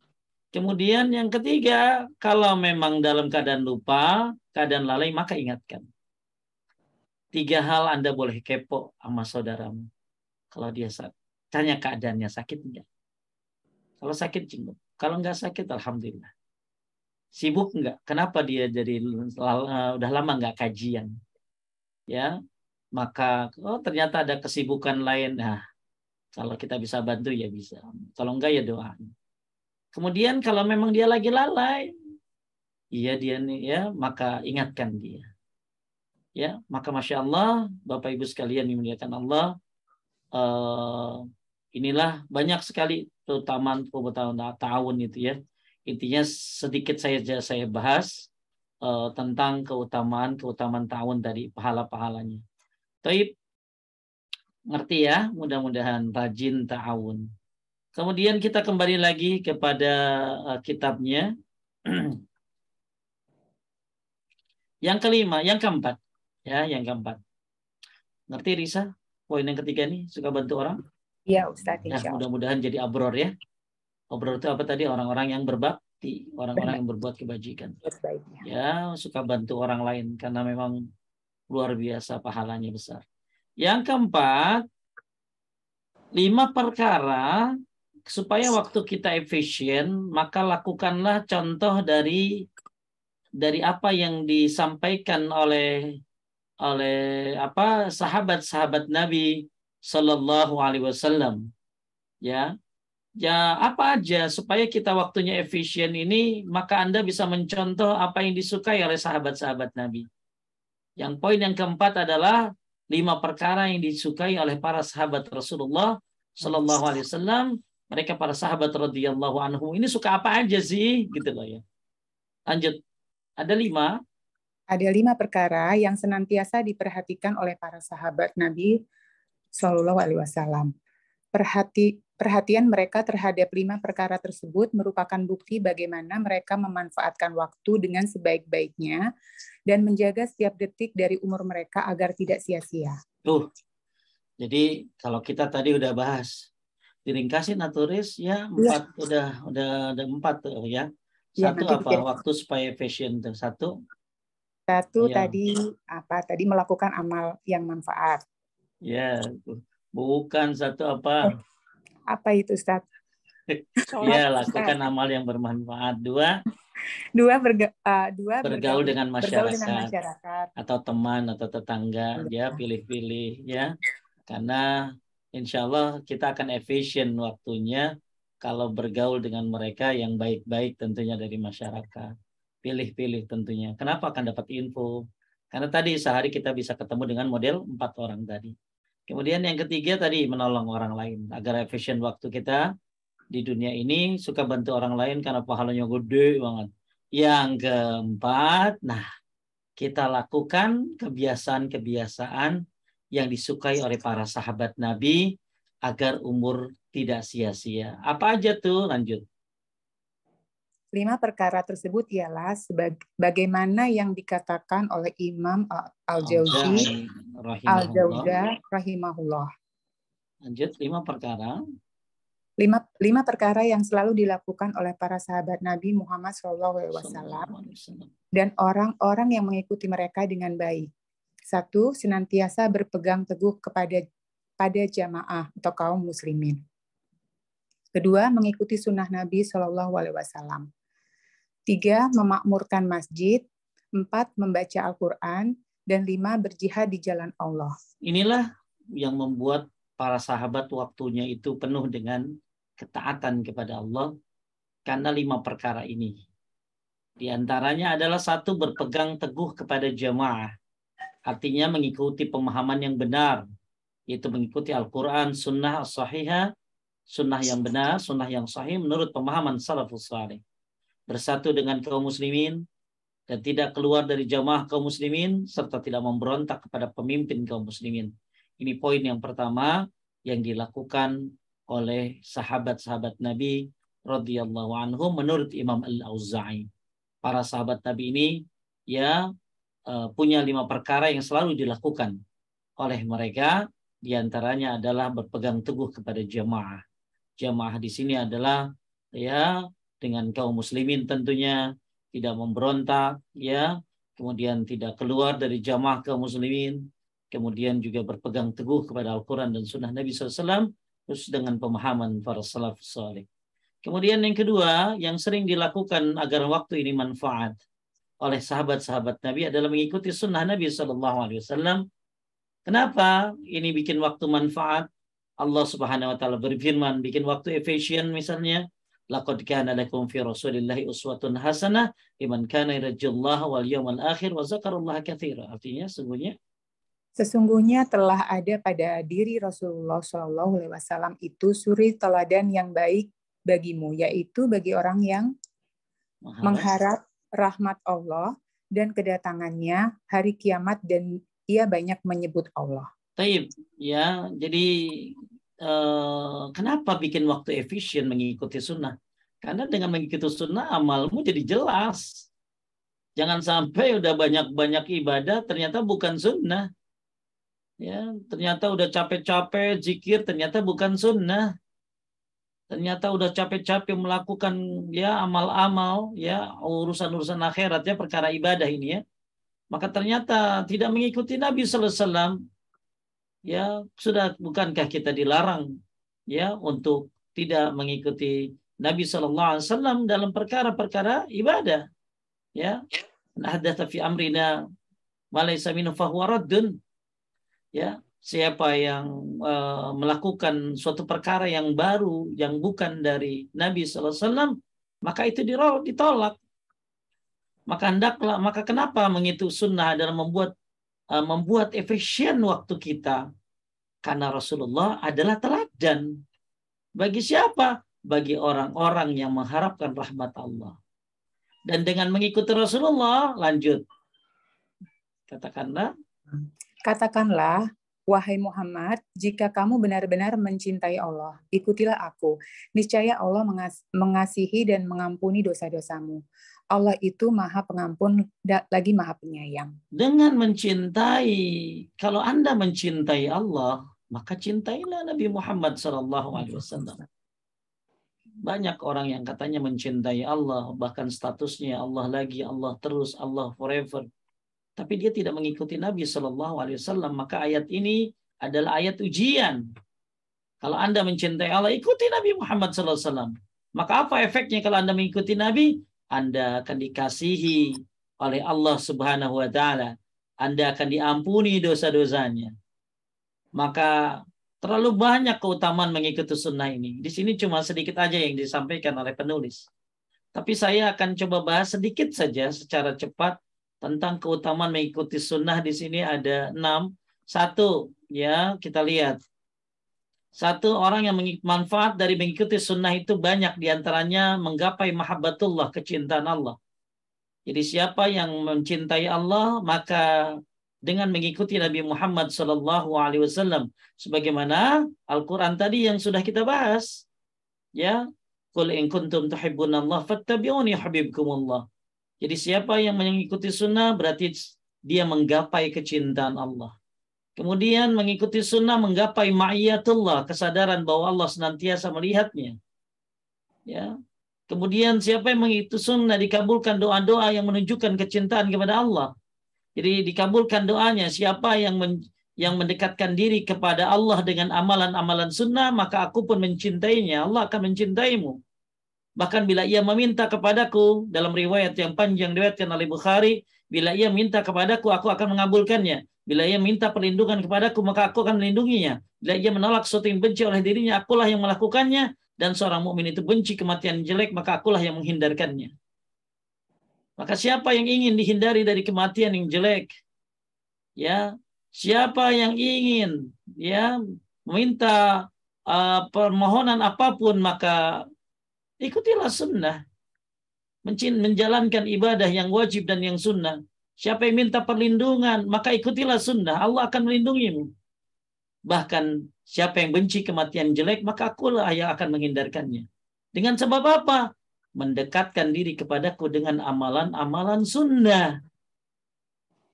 Kemudian yang ketiga, kalau memang dalam keadaan lupa, keadaan lalai, maka ingatkan. 3 hal Anda boleh kepo sama saudaramu. Kalau dia tanya keadaannya sakit enggak? Kalau sakit jenguk. Kalau enggak sakit, alhamdulillah. Sibuk enggak? Kenapa dia jadi udah lama enggak kajian? Ya, maka ternyata ada kesibukan lain. Nah, kalau kita bisa bantu ya bisa. Kalau enggak ya doa. Kemudian kalau memang dia lagi lalai, iya dia nih ya, maka ingatkan dia. Ya, maka Masya Allah, Bapak Ibu sekalian yang dimuliakan Allah, inilah banyak sekali terutama tahun itu ya. Intinya sedikit saya bahas tentang keutamaan tahun tadi, pahala-pahalanya. Taib, ngerti ya? Mudah-mudahan rajin ta'awun. Kemudian kita kembali lagi kepada kitabnya. Yang kelima, yang keempat. Ya, yang keempat. Ngerti Risa? Poin yang ketiga nih, suka bantu orang? Iya, Ustaz, Ya, insya Allah. mudah-mudahan jadi abror ya. Abror itu apa tadi? Orang-orang yang berbakti, orang-orang yang berbuat kebajikan. Ya, suka bantu orang lain karena memang luar biasa pahalanya besar. Yang keempat, 5 perkara supaya waktu kita efisien, maka lakukanlah contoh dari apa yang disampaikan oleh sahabat-sahabat Nabi Sallallahu Alaihi Wasallam. Ya, apa aja supaya kita waktunya efisien ini, maka Anda bisa mencontoh apa yang disukai oleh sahabat-sahabat Nabi. Yang poin yang keempat adalah 5 perkara yang disukai oleh para sahabat Rasulullah Sallallahu Alaihi Wasallam. Mereka para sahabat radhiyallahu anhum ini suka apa aja sih, gitu loh ya. Lanjut, ada 5. Ada 5 perkara yang senantiasa diperhatikan oleh para sahabat Nabi Shallallahu Alaihi Wasallam. Perhatian mereka terhadap 5 perkara tersebut merupakan bukti bagaimana mereka memanfaatkan waktu dengan sebaik-baiknya dan menjaga setiap detik dari umur mereka agar tidak sia-sia. Jadi kalau kita tadi udah bahas, diringkasin Naturis ya 4 ya. udah 4 tuh ya. 1 apa? Waktu supaya efisien tuh. 1 ya. Tadi melakukan amal yang manfaat. Ya, bukan 1 apa? Apa itu, Ustaz? Ya, lakukan amal yang bermanfaat. Dua, bergaul dengan masyarakat atau teman atau tetangga. Ya, pilih-pilih ya. Karena insya Allah kita akan efisien waktunya kalau bergaul dengan mereka yang baik-baik tentunya dari masyarakat. Pilih-pilih tentunya. Kenapa akan dapat info? Karena tadi sehari kita bisa ketemu dengan model 4 orang tadi. Kemudian yang ketiga tadi menolong orang lain agar efisien waktu kita di dunia ini, suka bantu orang lain karena pahalanya gede banget. Yang keempat, nah kita lakukan kebiasaan-kebiasaan yang disukai oleh para sahabat Nabi agar umur tidak sia-sia. Apa aja tuh? Lanjut. 5 perkara tersebut ialah bagaimana yang dikatakan oleh Imam Al-Jauzi rahimahullah. Lanjut, 5 perkara. 5 perkara yang selalu dilakukan oleh para sahabat Nabi Muhammad SAW dan orang-orang yang mengikuti mereka dengan baik. 1. Senantiasa berpegang teguh pada jamaah atau kaum muslimin. 2. Mengikuti sunnah Nabi SAW. 3. Memakmurkan masjid. 4. Membaca Al-Quran. Dan 5. Berjihad di jalan Allah. Inilah yang membuat para sahabat waktunya itu penuh dengan ketaatan kepada Allah karena 5 perkara ini. Di antaranya adalah 1, berpegang teguh kepada jamaah. Artinya mengikuti pemahaman yang benar, yaitu mengikuti Al-Quran, sunnah as-sahihah, sunnah yang benar, sunnah yang sahih menurut pemahaman salafus salih. Bersatu dengan kaum muslimin dan tidak keluar dari jamaah kaum muslimin serta tidak memberontak kepada pemimpin kaum muslimin. Ini poin yang pertama yang dilakukan oleh sahabat-sahabat Nabi radhiyallahu anhum menurut Imam Al-Auza'i. Para sahabat Nabi ini ya punya 5 perkara yang selalu dilakukan oleh mereka. Di antaranya adalah berpegang teguh kepada jamaah. Jamaah di sini adalah ya dengan kaum muslimin tentunya, tidak memberontak ya, kemudian tidak keluar dari jamaah kaum muslimin, kemudian juga berpegang teguh kepada Al-Quran dan sunnah Nabi SAW, terus dengan pemahaman para salafus salih. Kemudian yang kedua, yang sering dilakukan agar waktu ini manfaat oleh sahabat-sahabat Nabi adalah mengikuti sunnah Nabi SAW. Kenapa ini bikin waktu manfaat? Allah Subhanahu wa taala berfirman, bikin waktu efisien misalnya, laqad kana lakum fi Rasulillahi uswatun hasanah liman kana yarjullaha wal yawmal akhir wa dzakarallaha katsira. Artinya sesungguhnya telah ada pada diri Rasulullah SAW itu suri teladan yang baik bagimu, yaitu bagi orang yang mengharap rahmat Allah dan kedatangannya hari kiamat dan ia banyak menyebut Allah. Taib, ya. Jadi kenapa bikin waktu efisien mengikuti sunnah? Karena dengan mengikuti sunnah amalmu jadi jelas. Jangan sampai udah banyak-banyak ibadah ternyata bukan sunnah. Ya, ternyata udah capek-capek zikir ternyata bukan sunnah. Ternyata udah capek-capek melakukan ya amal-amal ya urusan-urusan akhirat ya perkara ibadah ini ya. Maka ternyata tidak mengikuti Nabi sallallahu alaihi wasallam. Ya, sudah bukankah kita dilarang ya untuk tidak mengikuti Nabi sallallahu alaihi wasallam dalam perkara-perkara ibadah. Ya. Ahdatsa fi amrina ma laysa minhu fa huwa raddun. Ya, siapa yang melakukan suatu perkara yang baru yang bukan dari Nabi sallallahu alaihi wasallam, maka itu ditolak. Maka kenapa mengikuti sunnah adalah membuat efisien waktu kita? Karena Rasulullah adalah teladan. Bagi siapa? Bagi orang-orang yang mengharapkan rahmat Allah. Dan dengan mengikuti Rasulullah, lanjut. Katakanlah, wahai Muhammad, jika kamu benar-benar mencintai Allah, ikutilah aku. Niscaya Allah mengasihi dan mengampuni dosa-dosamu. Allah itu Maha Pengampun lagi Maha Penyayang. Dengan mencintai, kalau Anda mencintai Allah, maka cintailah Nabi Muhammad SAW. Banyak orang yang katanya mencintai Allah, bahkan statusnya Allah lagi, Allah terus, Allah forever. Tapi dia tidak mengikuti Nabi SAW. Maka ayat ini adalah ayat ujian. Kalau Anda mencintai Allah, ikuti Nabi Muhammad SAW. Maka apa efeknya kalau Anda mengikuti Nabi? Anda akan dikasihi oleh Allah Subhanahu wa Ta'ala. Anda akan diampuni dosa-dosanya. Maka terlalu banyak keutamaan mengikuti sunnah ini. Di sini cuma sedikit aja yang disampaikan oleh penulis. Tapi saya akan coba bahas sedikit saja secara cepat tentang keutamaan mengikuti sunnah. Di sini ada 6. Satu, ya kita lihat. Satu, orang yang manfaat dari mengikuti sunnah itu banyak, diantaranya menggapai mahabbatullah, kecintaan Allah. Jadi siapa yang mencintai Allah, maka dengan mengikuti Nabi Muhammad SAW, sebagaimana Al-Quran tadi yang sudah kita bahas, ya, qul in kuntum tuhibbunallah fattabi'uni yuhibbukumullah. Jadi siapa yang mengikuti sunnah berarti dia menggapai kecintaan Allah. Kemudian mengikuti sunnah menggapai ma'iyatullah, kesadaran bahwa Allah senantiasa melihatnya. Ya. Kemudian siapa yang mengikuti sunnah dikabulkan doa-doa yang menunjukkan kecintaan kepada Allah. Jadi dikabulkan doanya. Siapa yang mendekatkan diri kepada Allah dengan amalan-amalan sunnah, maka aku pun mencintainya. Allah akan mencintaimu. Bahkan bila ia meminta kepadaku, dalam riwayat yang panjang diriwayatkan oleh Bukhari, bila ia minta kepadaku, aku akan mengabulkannya. Bila ia minta perlindungan kepadaku, maka aku akan melindunginya. Bila ia menolak sesuatu yang benci oleh dirinya, akulah yang melakukannya. Dan seorang mukmin itu benci kematian jelek, maka akulah yang menghindarkannya. Maka siapa yang ingin dihindari dari kematian yang jelek? Ya, siapa yang ingin ya meminta permohonan apapun, maka ikutilah sunnah. Menjalankan ibadah yang wajib dan yang sunnah. Siapa yang minta perlindungan, maka ikutilah sunnah. Allah akan melindungimu. Bahkan siapa yang benci kematian jelek, maka akulah yang akan menghindarkannya. Dengan sebab apa? Mendekatkan diri kepadaku dengan amalan-amalan sunnah.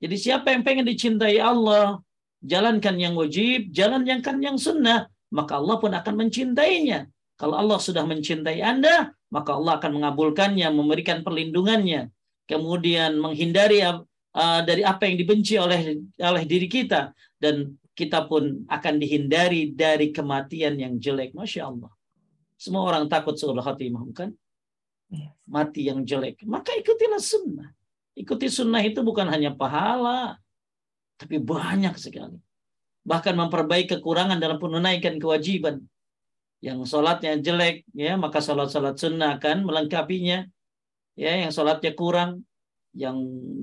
Jadi siapa yang pengen dicintai Allah, jalankan yang wajib, jalankan yang sunnah, maka Allah pun akan mencintainya. Kalau Allah sudah mencintai Anda, maka Allah akan mengabulkannya, memberikan perlindungannya, kemudian menghindari dari apa yang dibenci oleh diri kita, dan kita pun akan dihindari dari kematian yang jelek. Masya Allah. Semua orang takut su'ul khatimah, bukan? Mati yang jelek. Maka ikutilah sunnah. Ikuti sunnah itu bukan hanya pahala, tapi banyak sekali. Bahkan memperbaiki kekurangan dalam menunaikan kewajiban. Yang sholatnya jelek, ya maka sholat-sholat sunnah akan melengkapinya. Ya, yang sholatnya kurang,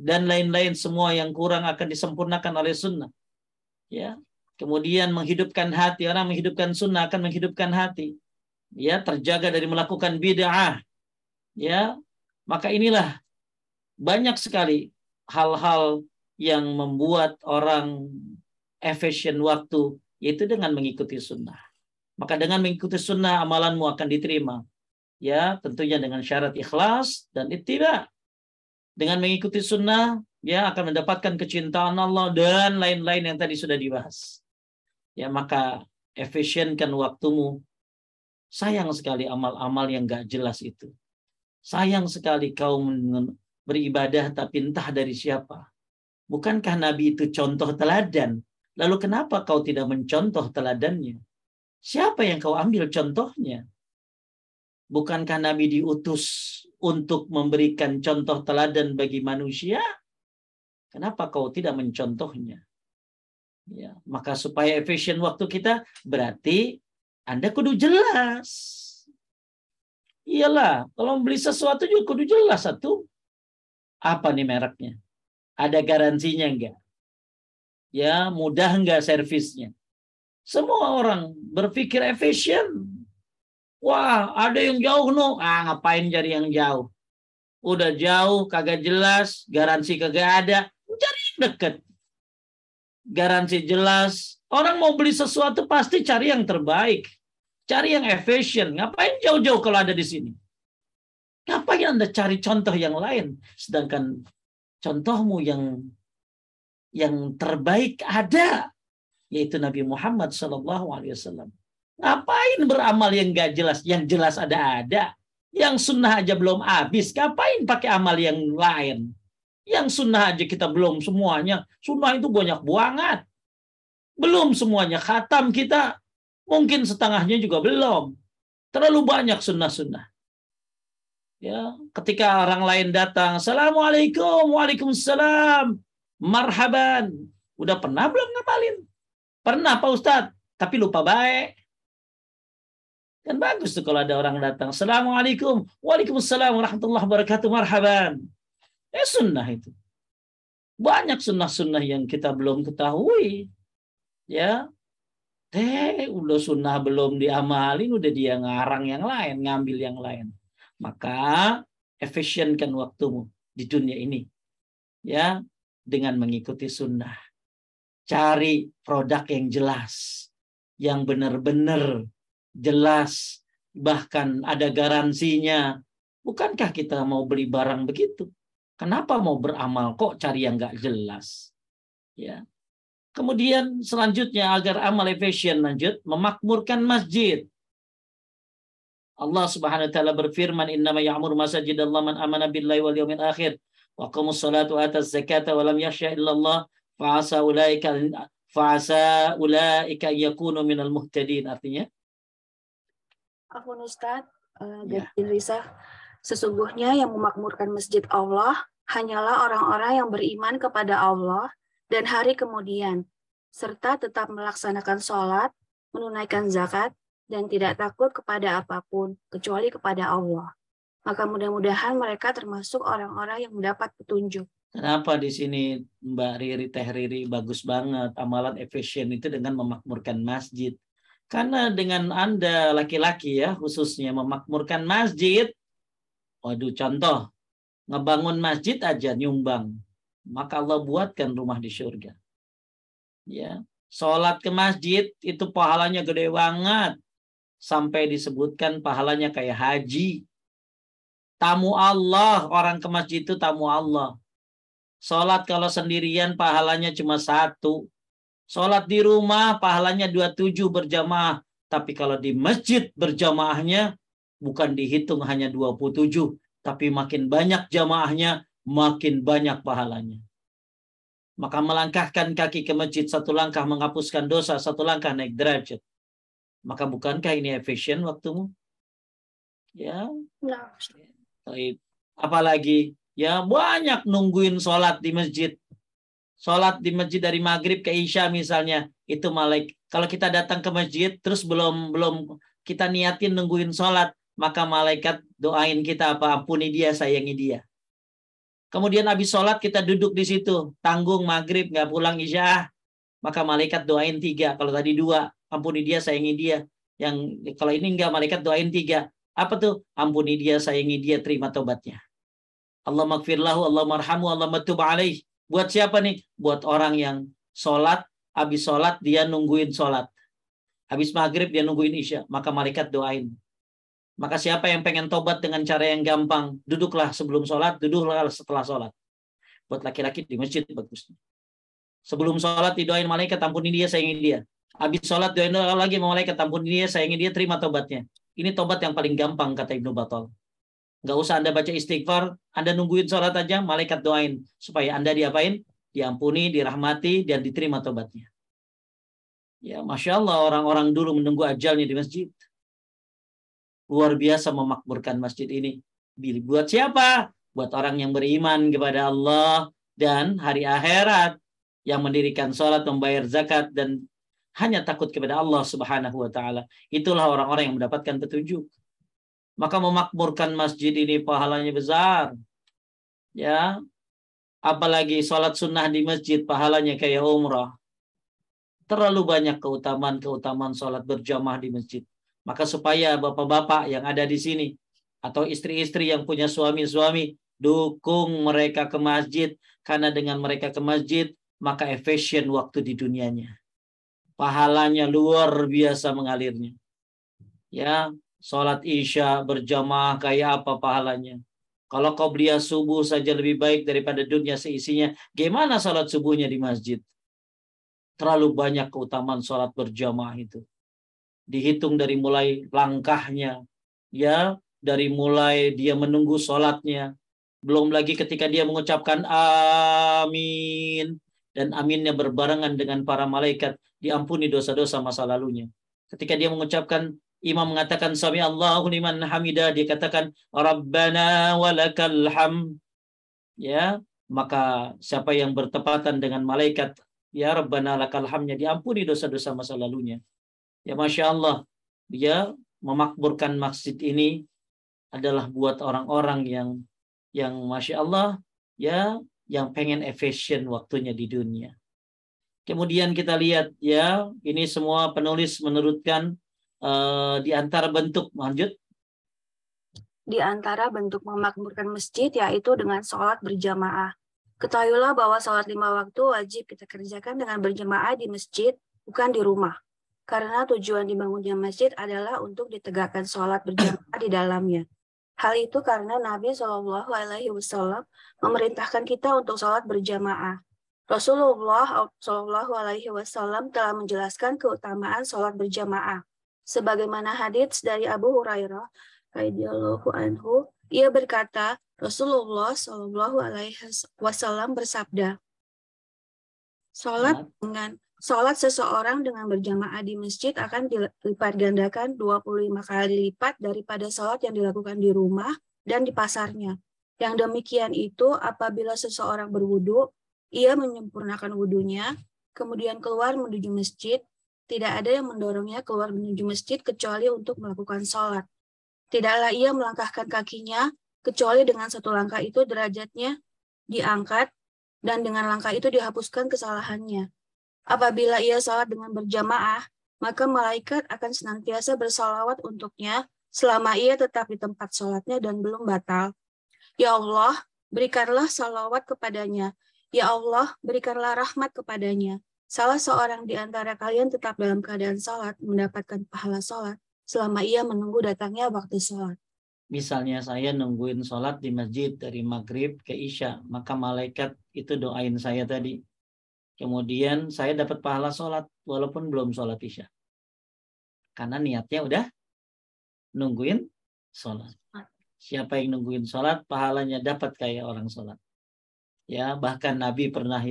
dan lain-lain semua yang kurang akan disempurnakan oleh sunnah. Ya, kemudian menghidupkan hati, orang menghidupkan sunnah akan menghidupkan hati. Ya, terjaga dari melakukan bid'ah. Ya, maka inilah banyak sekali hal-hal yang membuat orang efisien waktu, yaitu dengan mengikuti sunnah. Maka dengan mengikuti sunnah amalanmu akan diterima. Ya, tentunya dengan syarat ikhlas dan ittiba. Dengan mengikuti sunnah, ya akan mendapatkan kecintaan Allah dan lain-lain yang tadi sudah dibahas. Ya, maka efisienkan waktumu. Sayang sekali amal-amal yang gak jelas itu. Sayang sekali kau beribadah tapi entah dari siapa. Bukankah Nabi itu contoh teladan? Lalu kenapa kau tidak mencontoh teladannya? Siapa yang kau ambil contohnya? Bukankah Nabi diutus untuk memberikan contoh teladan bagi manusia? Kenapa kau tidak mencontohnya? Ya, maka supaya efisien waktu kita, berarti Anda kudu jelas. Iyalah, kalau beli sesuatu juga kudu jelas satu. Apa nih mereknya? Ada garansinya enggak? Ya, mudah enggak servisnya? Semua orang berpikir efisien. Wah, ada yang jauh no. Ngapain cari yang jauh? Udah jauh, kagak jelas, garansi kagak ada. Cari yang dekat. Garansi jelas. Orang mau beli sesuatu pasti cari yang terbaik. Cari yang efisien. Ngapain jauh-jauh kalau ada di sini? Ngapain Anda cari contoh yang lain? Sedangkan contohmu yang terbaik ada, yaitu Nabi Muhammad SAW. Ngapain beramal yang gak jelas? Yang jelas ada. Yang sunnah aja belum habis. Ngapain pakai amal yang lain? Yang sunnah aja kita belum semuanya. Sunnah itu banyak banget. Belum semuanya. Khatam kita Mungkin setengahnya juga belum. Terlalu banyak sunnah-sunnah. Ya, ketika orang lain datang, Assalamualaikum, Waalaikumsalam, marhaban. Udah pernah belum ngapalin? Pernah Pak Ustadz, tapi lupa baik. Kan bagus tuh kalau ada orang datang, Assalamualaikum, Waalaikumsalam, warahmatullahi wabarakatuh, marhaban. Sunnah itu. Banyak sunnah-sunnah yang kita belum ketahui. Ya, udah sunnah belum diamalin, udah dia ngarang yang lain, ngambil yang lain. Maka efisienkan waktumu di dunia ini, ya, dengan mengikuti sunnah. Cari produk yang jelas, yang benar-benar jelas, bahkan ada garansinya. Bukankah kita mau beli barang begitu? Kenapa mau beramal kok cari yang nggak jelas? Ya. Kemudian selanjutnya agar amal efisien, lanjut memakmurkan masjid. Allah Subhanahu wa taala berfirman, "Innama ya'muru masajidallah man amana billahi wal yawmil akhir wa aqamus salata wa ataz zakata wa lam yakhsha illallah fa'asa ulaika yakunu minal muhtadin." Artinya, Afwan Ustaz, Ya. Risa, sesungguhnya yang memakmurkan masjid Allah hanyalah orang-orang yang beriman kepada Allah dan hari kemudian, serta tetap melaksanakan sholat, menunaikan zakat, dan tidak takut kepada apapun, kecuali kepada Allah. Maka mudah-mudahan mereka termasuk orang-orang yang mendapat petunjuk. Kenapa di sini Mbak Riri, Teh Riri bagus banget amalan efisien itu dengan memakmurkan masjid. Karena dengan Anda laki-laki ya khususnya memakmurkan masjid, waduh contoh, ngebangun masjid aja nyumbang, maka Allah buatkan rumah di surga. Ya, sholat ke masjid itu pahalanya gede banget. Sampai disebutkan pahalanya kayak haji. Tamu Allah, orang ke masjid itu tamu Allah. Sholat kalau sendirian pahalanya cuma 1. Sholat di rumah pahalanya 27 berjamaah. Tapi kalau di masjid berjamaahnya bukan dihitung hanya 27. Tapi makin banyak jamaahnya, makin banyak pahalanya. Maka melangkahkan kaki ke masjid, 1 langkah menghapuskan dosa, 1 langkah naik derajat. Maka bukankah ini efisien waktumu? Ya. Nah, Apalagi ya banyak nungguin sholat di masjid. Sholat di masjid dari maghrib ke isya misalnya, itu kalau kita datang ke masjid terus belum kita niatin nungguin sholat, maka malaikat doain kita apa, ampuni dia, sayangi dia. Kemudian habis sholat kita duduk di situ, tanggung maghrib nggak pulang isya, maka malaikat doain 3. Kalau tadi 2, ampuni dia, sayangi dia. Yang kalau ini enggak, malaikat doain 3. Apa tuh? Ampuni dia, sayangi dia, terima tobatnya. Allah maghfirlahu, Allah marhamu, Allah matub alaih. Buat siapa nih? Buat orang yang sholat, habis sholat dia nungguin sholat. Habis maghrib dia nungguin isya. Maka malaikat doain. Maka siapa yang pengen tobat dengan cara yang gampang, duduklah sebelum sholat, duduklah setelah sholat. Buat laki-laki di masjid bagusnya. Sebelum sholat didoain malaikat, ampuni dia, sayangi dia. Habis sholat doain lagi malaikat, ampuni dia, sayangi dia, terima tobatnya. Ini tobat yang paling gampang kata Ibnu Battal. Nggak usah Anda baca istighfar, Anda nungguin sholat aja, malaikat doain supaya Anda diapain? Diampuni, dirahmati, dan diterima tobatnya. Ya, Masya Allah, orang-orang dulu menunggu ajalnya di masjid. Luar biasa memakmurkan masjid ini. Buat siapa? Buat orang yang beriman kepada Allah dan hari akhirat, yang mendirikan sholat, membayar zakat, dan hanya takut kepada Allah Subhanahu wa ta'ala. Itulah orang-orang yang mendapatkan petunjuk. Maka memakmurkan masjid ini pahalanya besar. Ya, apalagi sholat sunnah di masjid pahalanya kayak umrah. Terlalu banyak keutamaan sholat berjamaah di masjid. Maka supaya bapak-bapak yang ada di sini atau istri-istri yang punya suami-suami, dukung mereka ke masjid, karena dengan mereka ke masjid maka efisien waktu di dunianya. Pahalanya luar biasa mengalirnya. Ya, sholat isya berjamaah kayak apa pahalanya? Kalau qobliyah subuh saja lebih baik daripada dunia seisinya, gimana sholat subuhnya di masjid? Terlalu banyak keutamaan sholat berjamaah itu. Dihitung dari mulai langkahnya, ya, dari mulai dia menunggu sholatnya, belum lagi ketika dia mengucapkan amin, dan aminnya berbarengan dengan para malaikat, diampuni dosa-dosa masa lalunya. Ketika dia mengucapkan, imam mengatakan sami Allahu liman hamidah, dia katakan Rabbana walakal hamd. Ya, maka siapa yang bertepatan dengan malaikat ya Rabbana lakal hamdnya, diampuni dosa-dosa masa lalunya. Ya Masya Allah, dia memakmurkan masjid ini adalah buat orang-orang yang Masya Allah ya, yang pengen efisien waktunya di dunia. Kemudian kita lihat ya, ini semua penulis menurutkan di antara bentuk, lanjut. Di antara bentuk memakmurkan masjid yaitu dengan sholat berjamaah. Ketahuilah bahwa sholat 5 waktu wajib kita kerjakan dengan berjamaah di masjid, bukan di rumah. Karena tujuan dibangunnya masjid adalah untuk ditegakkan sholat berjamaah di dalamnya. Hal itu karena Nabi SAW memerintahkan kita untuk sholat berjamaah. Rasulullah SAW telah menjelaskan keutamaan sholat berjamaah. Sebagaimana hadits dari Abu Hurairah radhiyallahu anhu, ia berkata, Rasulullah SAW bersabda, Sholat seseorang dengan berjamaah di masjid akan dilipat gandakan 25 kali lipat daripada sholat yang dilakukan di rumah dan di pasarnya. Yang demikian itu apabila seseorang berwudu, ia menyempurnakan wudunya, kemudian keluar menuju masjid, tidak ada yang mendorongnya keluar menuju masjid kecuali untuk melakukan sholat. Tidaklah ia melangkahkan kakinya, kecuali dengan satu langkah itu derajatnya diangkat, dan dengan langkah itu dihapuskan kesalahannya. Apabila ia sholat dengan berjamaah, maka malaikat akan senantiasa bersalawat untuknya selama ia tetap di tempat sholatnya dan belum batal. Ya Allah, berikanlah salawat kepadanya. Ya Allah, berikanlah rahmat kepadanya. Salah seorang di antara kalian tetap dalam keadaan sholat, mendapatkan pahala sholat selama ia menunggu datangnya waktu sholat. Misalnya saya nungguin sholat di masjid dari maghrib ke isya, maka malaikat itu doain saya tadi. Kemudian saya dapat pahala sholat walaupun belum sholat isya. Karena niatnya udah nungguin sholat. Siapa yang nungguin sholat, pahalanya dapat kayak orang sholat. Ya, bahkan Nabi pernah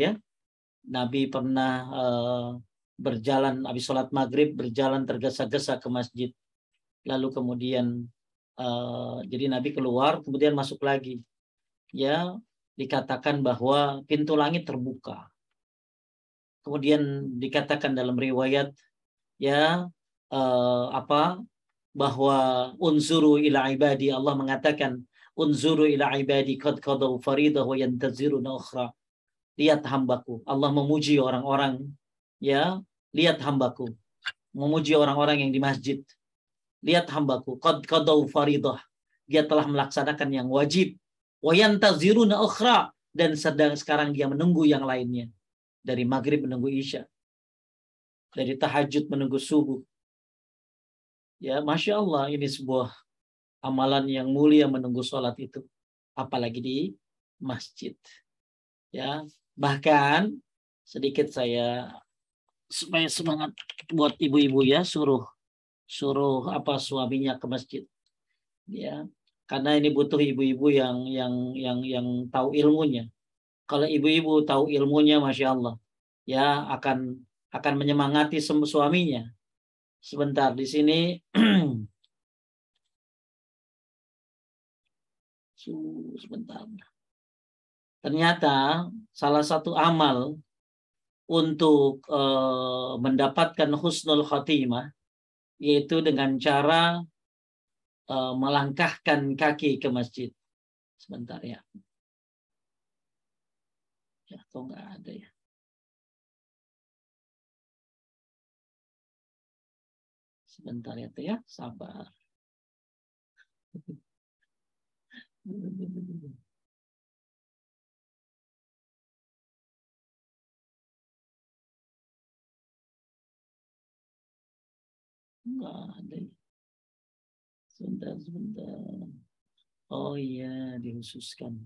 berjalan habis sholat maghrib, berjalan tergesa-gesa ke masjid. Lalu kemudian jadi Nabi keluar, kemudian masuk lagi. Ya, dikatakan bahwa pintu langit terbuka. Kemudian dikatakan dalam riwayat ya bahwa unzuru ila ibadi, Allah mengatakan unzuru ila ibadi qad qadaw faridah wa yantaziruna ukhra. Lihat hambaku. Allah memuji orang-orang ya, lihat hambaku. Memuji orang-orang yang di masjid. Lihat hambaku qad qadaw faridah. Dia telah melaksanakan yang wajib. Wa yantaziruna ukhra, dan sekarang dia menunggu yang lainnya. Dari maghrib menunggu isya, dari tahajud menunggu subuh. Ya, Masya Allah, ini sebuah amalan yang mulia menunggu sholat itu. Apalagi di masjid. Ya, bahkan sedikit saya supaya semangat buat ibu-ibu ya, suruh suaminya ke masjid. Ya, karena ini butuh ibu-ibu yang tahu ilmunya. Kalau ibu-ibu tahu ilmunya, Masya Allah, ya akan menyemangati suaminya. Sebentar di sini, sebentar. Ternyata salah satu amal untuk mendapatkan husnul khotimah yaitu dengan cara melangkahkan kaki ke masjid. Sebentar ya. Ya, atau enggak ada ya. Sebentar ya, ya, sabar. Enggak ada ya. Sebentar. Oh iya, dihususkan.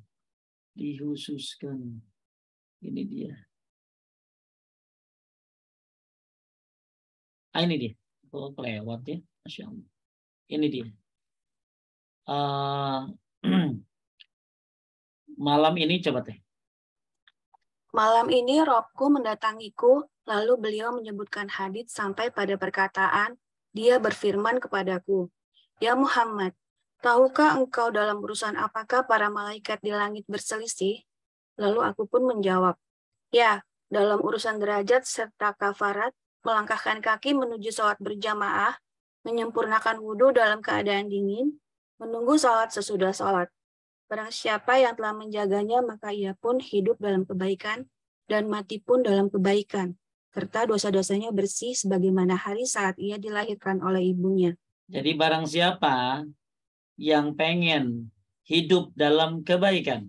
Ini dia. Ini dia. Oh, kelewat ya. Masya Allah. Ini dia. Malam ini coba teh. Malam ini Robku mendatangiku, lalu beliau menyebutkan hadits sampai pada perkataan, Dia berfirman kepadaku, "Ya Muhammad, tahukah engkau dalam urusan apakah para malaikat di langit berselisih?" Lalu aku pun menjawab, "Ya, dalam urusan derajat serta kafarat, melangkahkan kaki menuju sholat berjamaah, menyempurnakan wudhu dalam keadaan dingin, menunggu sholat sesudah sholat. Barang siapa yang telah menjaganya, maka ia pun hidup dalam kebaikan dan mati pun dalam kebaikan, serta dosa-dosanya bersih sebagaimana hari saat ia dilahirkan oleh ibunya." Jadi barang siapa yang pengen hidup dalam kebaikan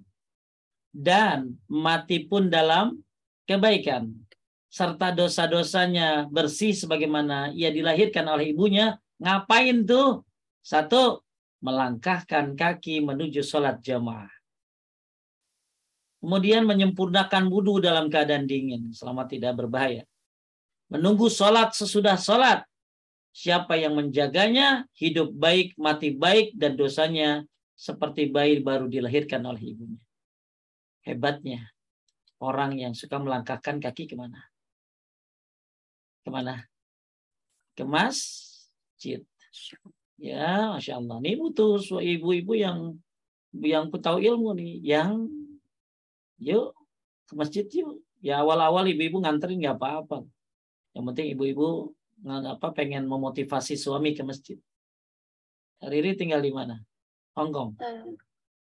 dan mati pun dalam kebaikan, serta dosa-dosanya bersih sebagaimana ia dilahirkan oleh ibunya, ngapain tuh? Satu, melangkahkan kaki menuju sholat jamaah. Kemudian menyempurnakan wudhu dalam keadaan dingin selama tidak berbahaya. Menunggu sholat sesudah sholat. Siapa yang menjaganya, hidup baik, mati baik, dan dosanya seperti bayi baru dilahirkan oleh ibunya. Hebatnya orang yang suka melangkahkan kaki kemana? Kemana? Ke masjid. Ya, Masya Allah. Ini butuh ibu-ibu yang tahu ilmu nih. Yang yuk ke masjid yuk. Ya awal-awal ibu-ibu nganterin nggak apa-apa. Yang penting ibu-ibu pengen memotivasi suami ke masjid. Riri tinggal di mana? Hong Kong?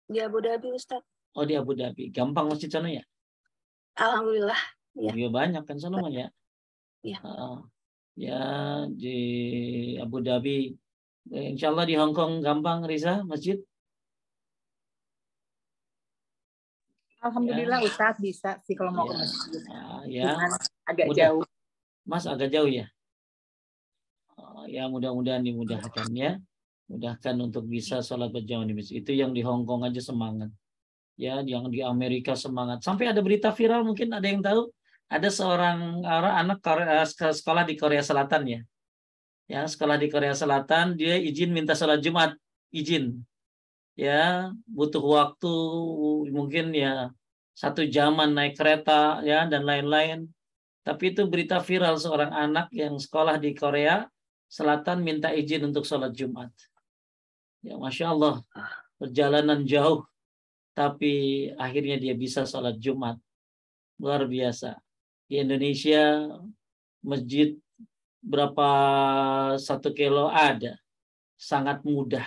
Di Abu Dhabi, Ustaz. Oh, di Abu Dhabi. Gampang masjid sana ya? Alhamdulillah. Ya. Iya banyak kan sana ya? Ya. Ya di Abu Dhabi. Insya Allah di Hong Kong gampang, Riza, masjid? Alhamdulillah ya. Ustaz bisa sih kalau mau ke masjid. Ya. Agak jauh. Mas agak jauh ya? Ya mudah-mudahan dimudahkan ya. Mudahkan untuk bisa sholat berjamaah di masjid. Itu yang di Hong Kong aja semangat. Ya, yang di Amerika semangat. Sampai ada berita viral, mungkin ada yang tahu. Ada seorang anak sekolah di Korea Selatan ya. Ya, sekolah di Korea Selatan, dia izin minta sholat Jumat. Izin. Ya, butuh waktu mungkin ya 1 jaman naik kereta ya dan lain-lain. Tapi itu berita viral seorang anak yang sekolah di Korea Selatan minta izin untuk sholat Jumat. Ya, Masya Allah, perjalanan jauh, tapi akhirnya dia bisa sholat Jumat. Luar biasa. Di Indonesia, masjid berapa 1 kilo ada. Sangat mudah.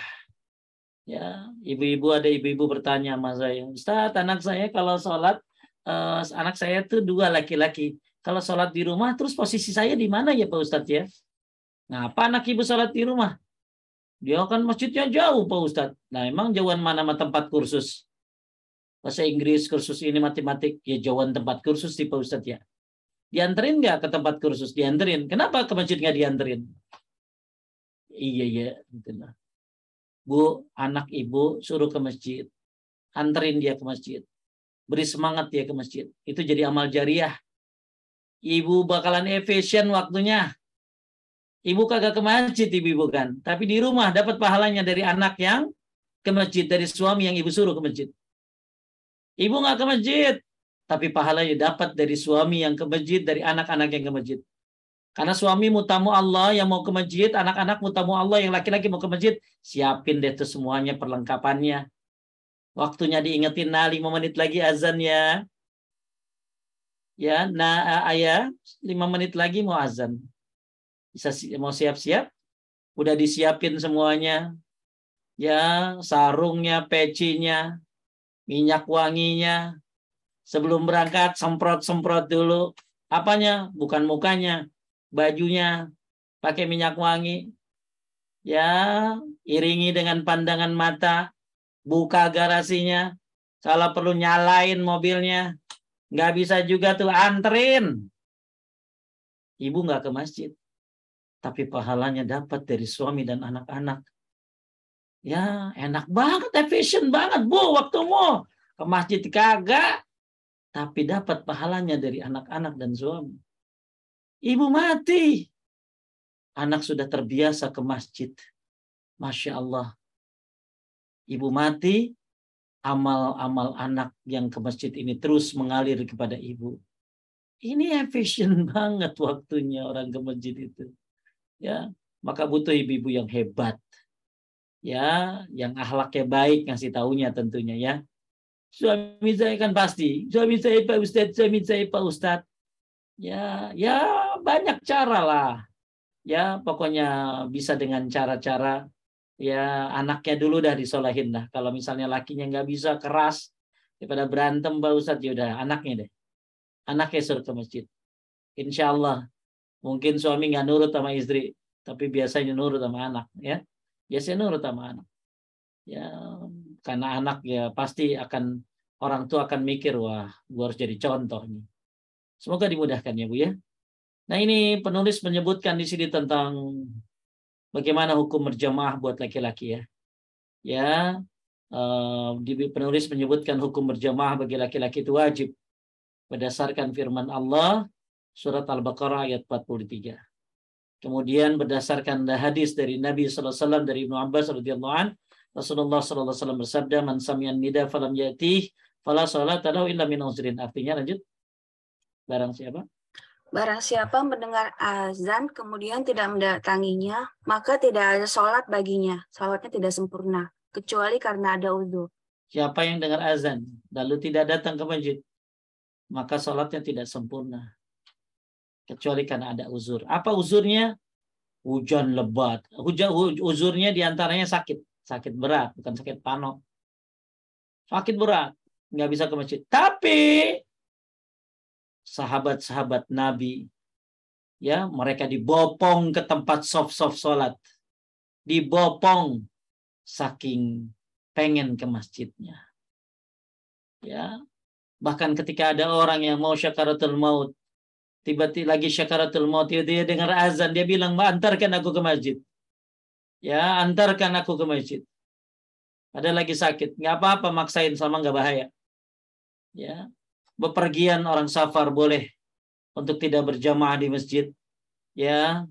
Ya, ada ibu-ibu bertanya sama saya, "Ustaz, anak saya kalau sholat, anak saya tuh 2 laki-laki. Kalau sholat di rumah, terus posisi saya di mana ya Pak Ustadz ya?" Ngapa anak ibu sholat di rumah? Dia kan masjidnya jauh Pak Ustadz. Nah emang jauhan mana sama tempat kursus? Bahasa Inggris, kursus ini matematik, ya jauhan tempat kursus di Pak Ustadz ya. Dianterin nggak ke tempat kursus? Dianterin. Kenapa ke masjid nggak dianterin? Iya ya. Bu, anak ibu suruh ke masjid. Anterin dia ke masjid. Beri semangat dia ke masjid. Itu jadi amal jariah. Ibu bakalan efisien waktunya. Ibu kagak ke masjid ibu kan, tapi di rumah dapat pahalanya dari anak yang ke masjid, dari suami yang ibu suruh ke masjid. Ibu nggak ke masjid, tapi pahalanya dapat dari suami yang ke masjid, dari anak-anak yang ke masjid. Karena suami mau tamu Allah yang mau ke masjid, anak-anak mau tamu Allah yang laki-laki mau ke masjid, siapin deh tuh semuanya perlengkapannya. Waktunya diingetin, 5 menit lagi azan ya. Ya, ayah 5 menit lagi mau azan. Mau siap-siap, udah disiapin semuanya, ya sarungnya, pecinya, minyak wanginya, sebelum berangkat semprot dulu, apanya? Bukan mukanya, bajunya, pakai minyak wangi, ya iringi dengan pandangan mata, buka garasinya, kalau perlu nyalain mobilnya, nggak bisa juga tuh anterin. Ibu nggak ke masjid, tapi pahalanya dapat dari suami dan anak-anak. Ya, enak banget, efisien banget, Bu, waktumu. Ke masjid kagak, tapi dapat pahalanya dari anak-anak dan suami. Ibu mati. Anak sudah terbiasa ke masjid. Masya Allah. Ibu mati, amal-amal anak yang ke masjid ini terus mengalir kepada ibu. Ini efisien banget waktunya orang ke masjid itu. Ya, maka butuh ibu-ibu yang hebat. Ya, yang akhlaknya baik ngasih taunya tentunya ya. Suami saya kan pasti, suami saya Pak Ustadz, suami saya Pak Ustadz. Ya, ya banyak cara lah. Ya, pokoknya bisa dengan cara-cara ya anaknya dulu dah disolahin dah. Kalau misalnya lakinya nggak bisa, keras, daripada berantem Pak Ustadz, ya udah anaknya deh. Anaknya suruh ke masjid. Insya Allah mungkin suami nggak nurut sama istri, tapi biasanya nurut sama anak ya. Biasanya nurut sama anak. Ya, karena anak ya pasti akan, orang tua akan mikir, wah, gua harus jadi contoh nih. Semoga dimudahkan ya Bu ya. Nah, ini penulis menyebutkan di sini tentang bagaimana hukum berjamaah buat laki-laki ya. Ya, penulis menyebutkan hukum berjamaah bagi laki-laki itu wajib berdasarkan firman Allah surat Al-Baqarah ayat 43. Kemudian berdasarkan hadis dari Nabi SAW dari Ibnu Abbas radhiyallahu anhu, Rasulullah SAW bersabda, man sami'an nida falam yatih fala salata lahu illa min uzrin. Artinya lanjut. Barang siapa mendengar azan kemudian tidak mendatanginya, maka tidak ada sholat baginya. Sholatnya tidak sempurna, kecuali karena ada uzur. Siapa yang dengar azan lalu tidak datang ke masjid, maka sholatnya tidak sempurna, kecuali karena ada uzur. Apa uzurnya? Hujan lebat. Uzurnya diantaranya sakit berat, bukan sakit panok. Sakit berat, nggak bisa ke masjid. Tapi sahabat-sahabat Nabi, ya, mereka dibopong ke tempat soft sholat, dibopong saking pengen ke masjidnya. Ya, bahkan ketika ada orang yang mau syakaratul maut, tiba-tiba lagi syakaratul maut, dia dengar azan, dia bilang, antarkan aku ke masjid. Ya, antarkan aku ke masjid. Ada lagi sakit, nggak apa-apa, maksain, sama nggak bahaya. Ya, bepergian orang safar boleh untuk tidak berjamaah di masjid. Ya,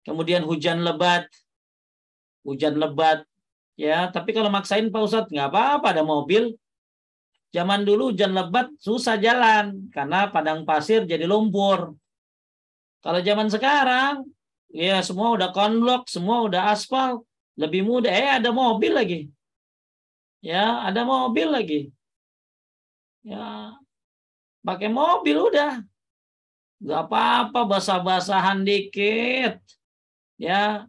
kemudian hujan lebat, ya. Tapi kalau maksain Pak Ustadz, nggak apa-apa, ada mobil. Zaman dulu hujan lebat susah jalan karena padang pasir jadi lumpur. Kalau zaman sekarang, ya semua udah konblok, semua udah aspal, lebih mudah. Ada mobil lagi. Ya, ada mobil lagi. Ya, pakai mobil udah. Gak apa-apa, basah-basahan dikit. Ya,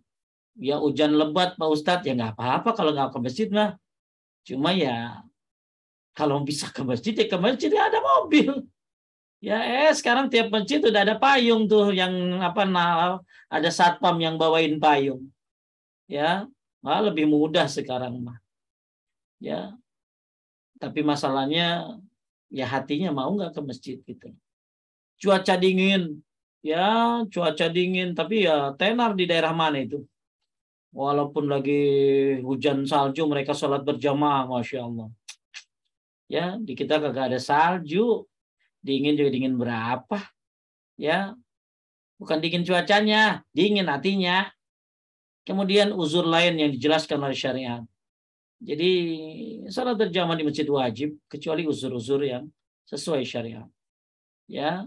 hujan lebat Pak Ustadz, ya nggak apa-apa kalau nggak ke masjid mah. Cuma ya kalau bisa ke masjid, ya ke masjid, ya ada mobil. Ya, sekarang tiap masjid udah ada payung tuh yang ada satpam yang bawain payung. Ya, lebih mudah sekarang mah. Ya. Tapi masalahnya ya hatinya mau nggak ke masjid gitu. Cuaca dingin. Ya, cuaca dingin, tapi ya tenar di daerah mana itu. Walaupun lagi hujan salju, mereka sholat berjamaah, Masya Allah. Ya, di kita kagak ada salju. Dingin juga dingin berapa? Ya, bukan dingin cuacanya, dingin hatinya. Kemudian uzur lain yang dijelaskan oleh syariat. Jadi salat berjamaah di masjid wajib kecuali uzur-uzur yang sesuai syariat. Ya,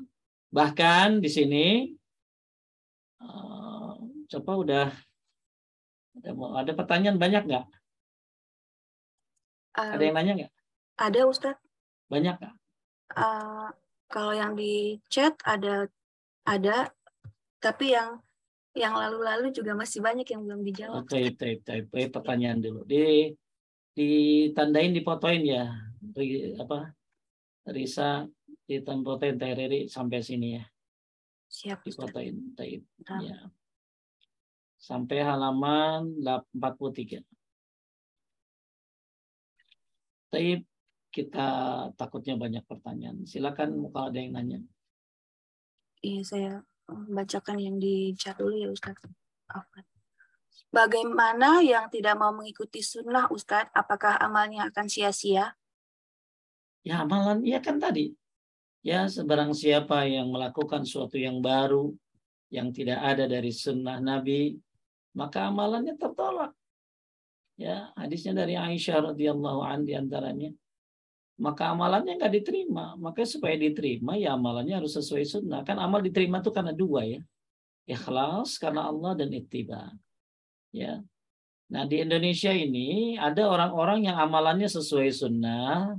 bahkan di sini coba ada pertanyaan banyak nggak? Ada yang nanya nggak? Ada Ustadz. Banyak nggak? Kalau yang di chat ada, tapi yang lalu-lalu juga masih banyak yang belum dijawab. Pertanyaan dulu. Ditandain, difotoin ya. Risa difotoin Tereri sampai sini ya. Siap. Difotoin. Ya. Sampai halaman 43. Tapi kita takutnya banyak pertanyaan. Silakan kalau ada yang nanya. Iya, saya bacakan yang di chat dulu ya Ustadz. Bagaimana yang tidak mau mengikuti sunnah Ustadz? Apakah amalnya akan sia-sia? Ya, amalan, ya kan tadi. Ya, sebarang siapa yang melakukan sesuatu yang baru, yang tidak ada dari sunnah Nabi, maka amalannya tertolak. Ya, hadisnya dari Aisyah radhiyallahu anha diantaranya. Maka amalannya nggak diterima. Maka supaya diterima, ya amalannya harus sesuai sunnah. Kan amal diterima itu karena dua ya. Ikhlas karena Allah dan ittiba. Ya. Nah, di Indonesia ini ada orang-orang yang amalannya sesuai sunnah,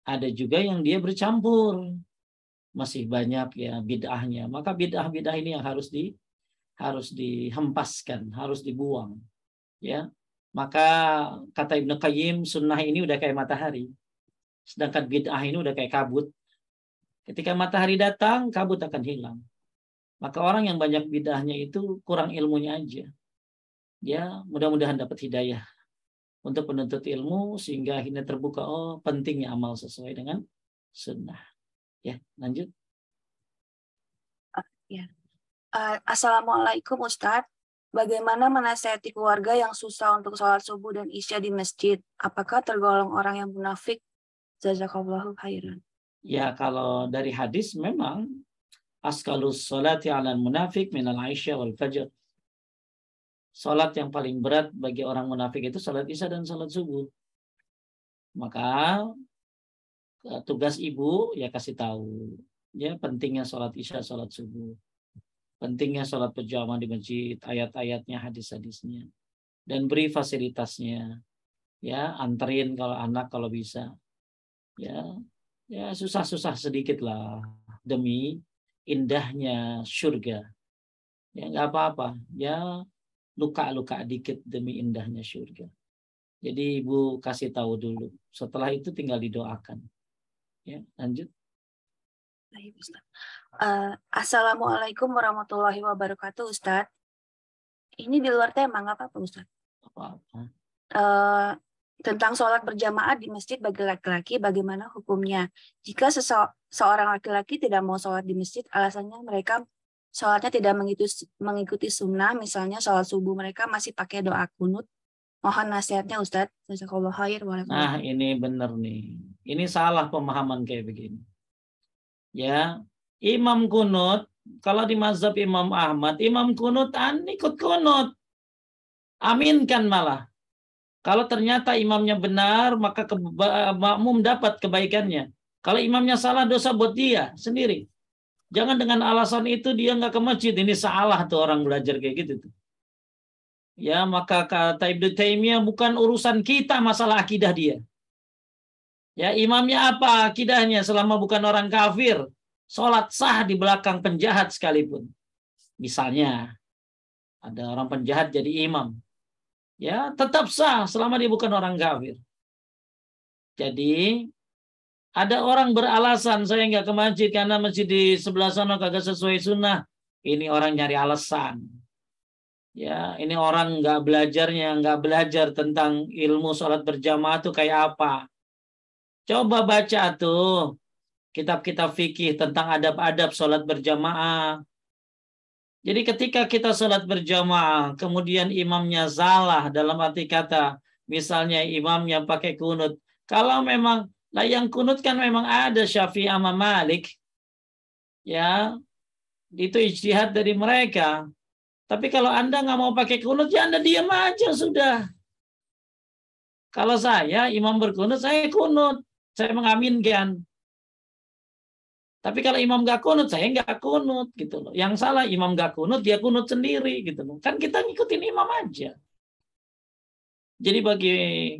ada juga yang dia bercampur. Masih banyak ya bid'ahnya. Maka bid'ah-bid'ah ini yang harus dihempaskan, harus dibuang. Ya. Maka kata Ibnu Qayyim, sunnah ini udah kayak matahari. Sedangkan bid'ah ini udah kayak kabut. Ketika matahari datang, kabut akan hilang. Maka orang yang banyak bid'ahnya itu kurang ilmunya aja. Ya, mudah-mudahan dapat hidayah untuk penuntut ilmu sehingga akhirnya terbuka, oh pentingnya amal sesuai dengan sunnah. Ya, lanjut. Ya. Assalamualaikum Ustadz. Bagaimana menasihati keluarga yang susah untuk sholat subuh dan isya di masjid? Apakah tergolong orang yang munafik? Jazakallahu khairan. Ya, kalau dari hadis memang askalus sholati 'alal munafik minal isya wal fajr. Salat yang paling berat bagi orang munafik itu salat isya dan salat subuh. Maka tugas ibu ya kasih tahu ya pentingnya salat isya, salat subuh. Pentingnya salat berjamaah di masjid, ayat-ayatnya, hadis-hadisnya. Dan beri fasilitasnya. Ya, anterin kalau anak kalau bisa. Ya, ya susah-susah sedikit lah demi indahnya surga. Ya nggak apa-apa. Ya luka-luka dikit demi indahnya surga. Jadi ibu kasih tahu dulu. Setelah itu tinggal didoakan. Ya, lanjut. Baik, Ustaz. Assalamualaikum warahmatullahi wabarakatuh, Ustadz. Ini di luar tema, nggak apa-apa, Ustadz. Apa-apa. Tentang sholat berjamaah di masjid bagi laki-laki, bagaimana hukumnya? Jika seorang laki-laki tidak mau sholat di masjid, alasannya mereka sholatnya tidak mengikuti sunnah, misalnya sholat subuh mereka masih pakai doa kunut. Mohon nasihatnya Ustadz. Jazakallahu khair. Nah, ini benar nih. Ini salah pemahaman kayak begini. Ya, imam kunut, kalau di mazhab Imam Ahmad, imam kunut ikut kunut. Aminkan malah. Kalau ternyata imamnya benar, maka makmum dapat kebaikannya. Kalau imamnya salah, dosa buat dia sendiri. Jangan dengan alasan itu dia nggak ke masjid. Ini salah tuh orang belajar kayak gitu tuh. Ya, maka kata Ibnu Taimiyah bukan urusan kita masalah akidah dia. Ya, imamnya apa akidahnya selama bukan orang kafir? Sholat sah di belakang penjahat sekalipun. Misalnya, ada orang penjahat jadi imam. Ya, tetap sah selama dia bukan orang kafir. Jadi, ada orang beralasan saya nggak ke masjid karena masjid di sebelah sana kagak sesuai sunnah. Ini orang nyari alasan. Ya, ini orang nggak belajar tentang ilmu sholat berjamaah itu kayak apa. Coba baca tuh kitab-kitab fikih tentang adab-adab sholat berjamaah. Jadi ketika kita sholat berjamaah, kemudian imamnya salah dalam arti kata, misalnya imamnya pakai kunut. Kalau memang, lah yang kunut kan memang ada Syafi'i sama Malik. Ya, itu ijtihad dari mereka. Tapi kalau Anda nggak mau pakai kunut, ya Anda diam aja sudah. Kalau saya, imam berkunut, saya kunut. Saya mengaminkan. Tapi kalau imam gak kunut, saya nggak kunut gitu loh. Yang salah imam gak kunut, dia kunut sendiri gitu loh. Kan kita ngikutin imam aja. Jadi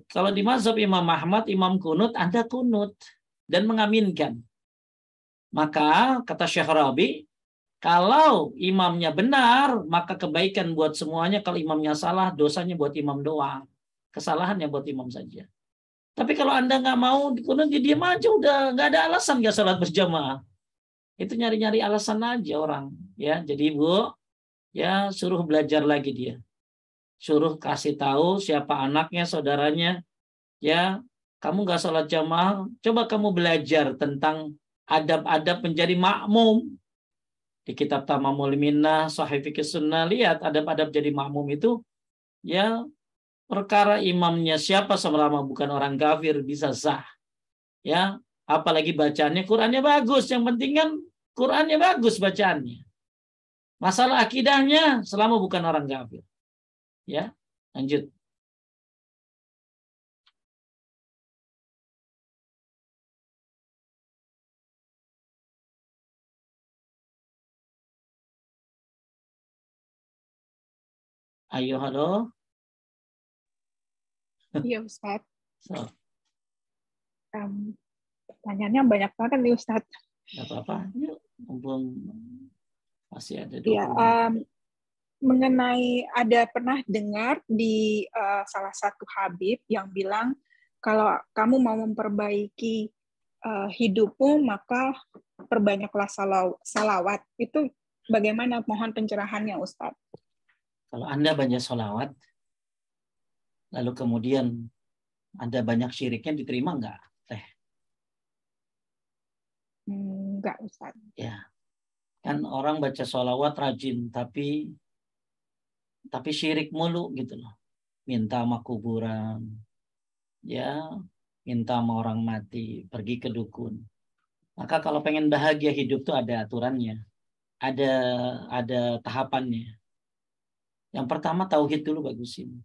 kalau di mazhab Imam Ahmad, imam kunut, Anda kunut dan mengaminkan. Maka kata Syekh Rabi, kalau imamnya benar, maka kebaikan buat semuanya. Kalau imamnya salah, dosanya buat imam doang. Kesalahannya buat imam saja. Tapi kalau Anda nggak mau dikunut, ya diam aja udah. Nggak ada alasan nggak sholat berjamaah. Itu nyari-nyari alasan aja orang, ya. Jadi Ibu, ya suruh belajar lagi dia. Suruh kasih tahu siapa anaknya, saudaranya, ya. Kamu nggak sholat jamaah, coba kamu belajar tentang adab-adab menjadi makmum. Di kitab Tamamul Minnah, Sahih Fikih Sunnah, lihat adab-adab jadi makmum itu, ya perkara imamnya siapa selama bukan orang kafir bisa sah. Ya, apalagi bacaannya Qur'annya bagus. Yang penting kan Qur'annya bagus bacaannya. Masalah akidahnya selama bukan orang kafir. Ya, lanjut. Ayo, halo. Iya Ustadz. So, Pertanyaannya banyak banget nih Ustadz. nggak apa-apa. Yuk, mumpung masih ada 20 Ya, menit. mengenai ada pernah dengar di salah satu Habib yang bilang kalau kamu mau memperbaiki hidupmu maka perbanyaklah salawat. Itu bagaimana? Mohon pencerahannya Ustadz. Kalau Anda banyak sholawat, lalu kemudian Anda banyak syiriknya, diterima nggak? Enggak Ustadz. Ya, kan orang baca sholawat rajin, tapi syirik mulu gitu loh. Minta sama kuburan, ya, minta sama orang mati, pergi ke dukun. Maka kalau pengen bahagia hidup tuh ada aturannya, ada tahapannya. Yang pertama tauhid dulu bagusin.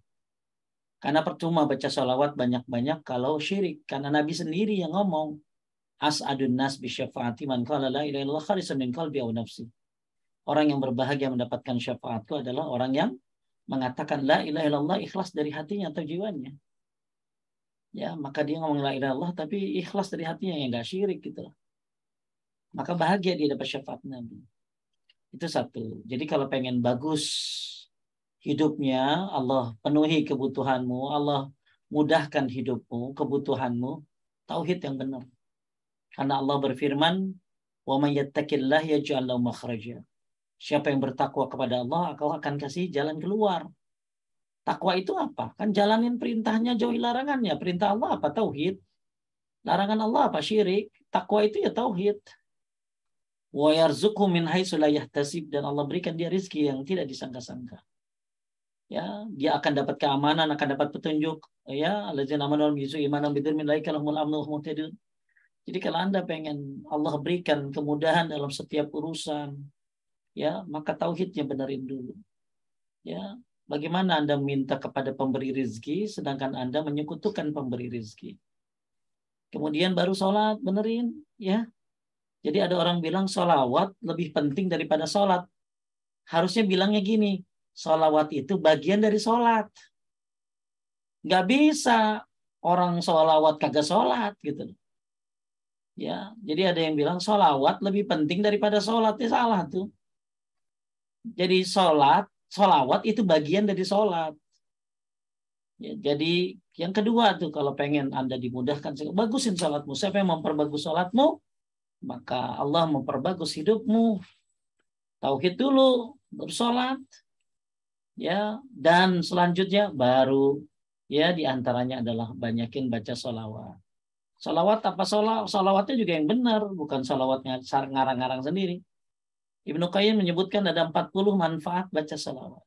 Karena percuma baca sholawat banyak-banyak kalau syirik. Karena Nabi sendiri yang ngomong, as'adun nas bisyafaati man qala la ilaha illallah khalisan min qalbi aw nafsi. Orang yang berbahagia mendapatkan syafaatku adalah orang yang mengatakan la ilaha illallah ikhlas dari hatinya atau jiwanya. Ya, maka dia ngomong la ilaha illallah tapi ikhlas dari hatinya, yang enggak syirik gitu loh. Maka bahagia dia dapat syafaat Nabi. Itu satu. Jadi kalau pengen bagus hidupnya, Allah penuhi kebutuhanmu, Allah mudahkan hidupmu, kebutuhanmu, tauhid yang benar. Karena Allah berfirman, "Wa may yattaqillah yaj'al lahu makhraja." Siapa yang bertakwa kepada Allah, aku akan kasih jalan keluar. Takwa itu apa? Kan jalanin perintahnya, jauhi larangannya. Perintah Allah apa? Tauhid. Larangan Allah apa? Syirik. Takwa itu ya tauhid. Wa yarzuqhu min haitsu la yahtasib, dan Allah berikan dia rezeki yang tidak disangka-sangka. Ya, dia akan dapat keamanan, akan dapat petunjuk. Ya, alladzina amanu wa lam yalbisu imanahum bidzulmin ulaika lahumul amnu wa hum muhtadun. Jadi kalau Anda pengen Allah berikan kemudahan dalam setiap urusan, ya, maka tauhidnya benerin dulu. Ya, bagaimana Anda minta kepada pemberi rezeki sedangkan Anda menyekutukan pemberi rezeki? Kemudian baru sholat, benerin, ya. Jadi ada orang bilang sholawat lebih penting daripada sholat. Harusnya bilangnya gini, sholawat itu bagian dari sholat. Nggak bisa orang sholawat kagak sholat gitu. Ya, jadi ada yang bilang sholawat lebih penting daripada sholat, ya salah tuh. Jadi sholawat itu bagian dari sholat. Ya, jadi yang kedua tuh kalau pengen Anda dimudahkan, bagusin sholatmu. Siapa yang memperbagus sholatmu, maka Allah memperbagus hidupmu. Tauhid dulu, baru sholat. Ya, dan selanjutnya baru, ya, diantaranya adalah banyakin baca sholawat. Sholawat apa sholawatnya juga yang benar, bukan sholawatnya ngarang-ngarang sendiri. Ibnu Qayyim menyebutkan ada 40 manfaat baca sholawat.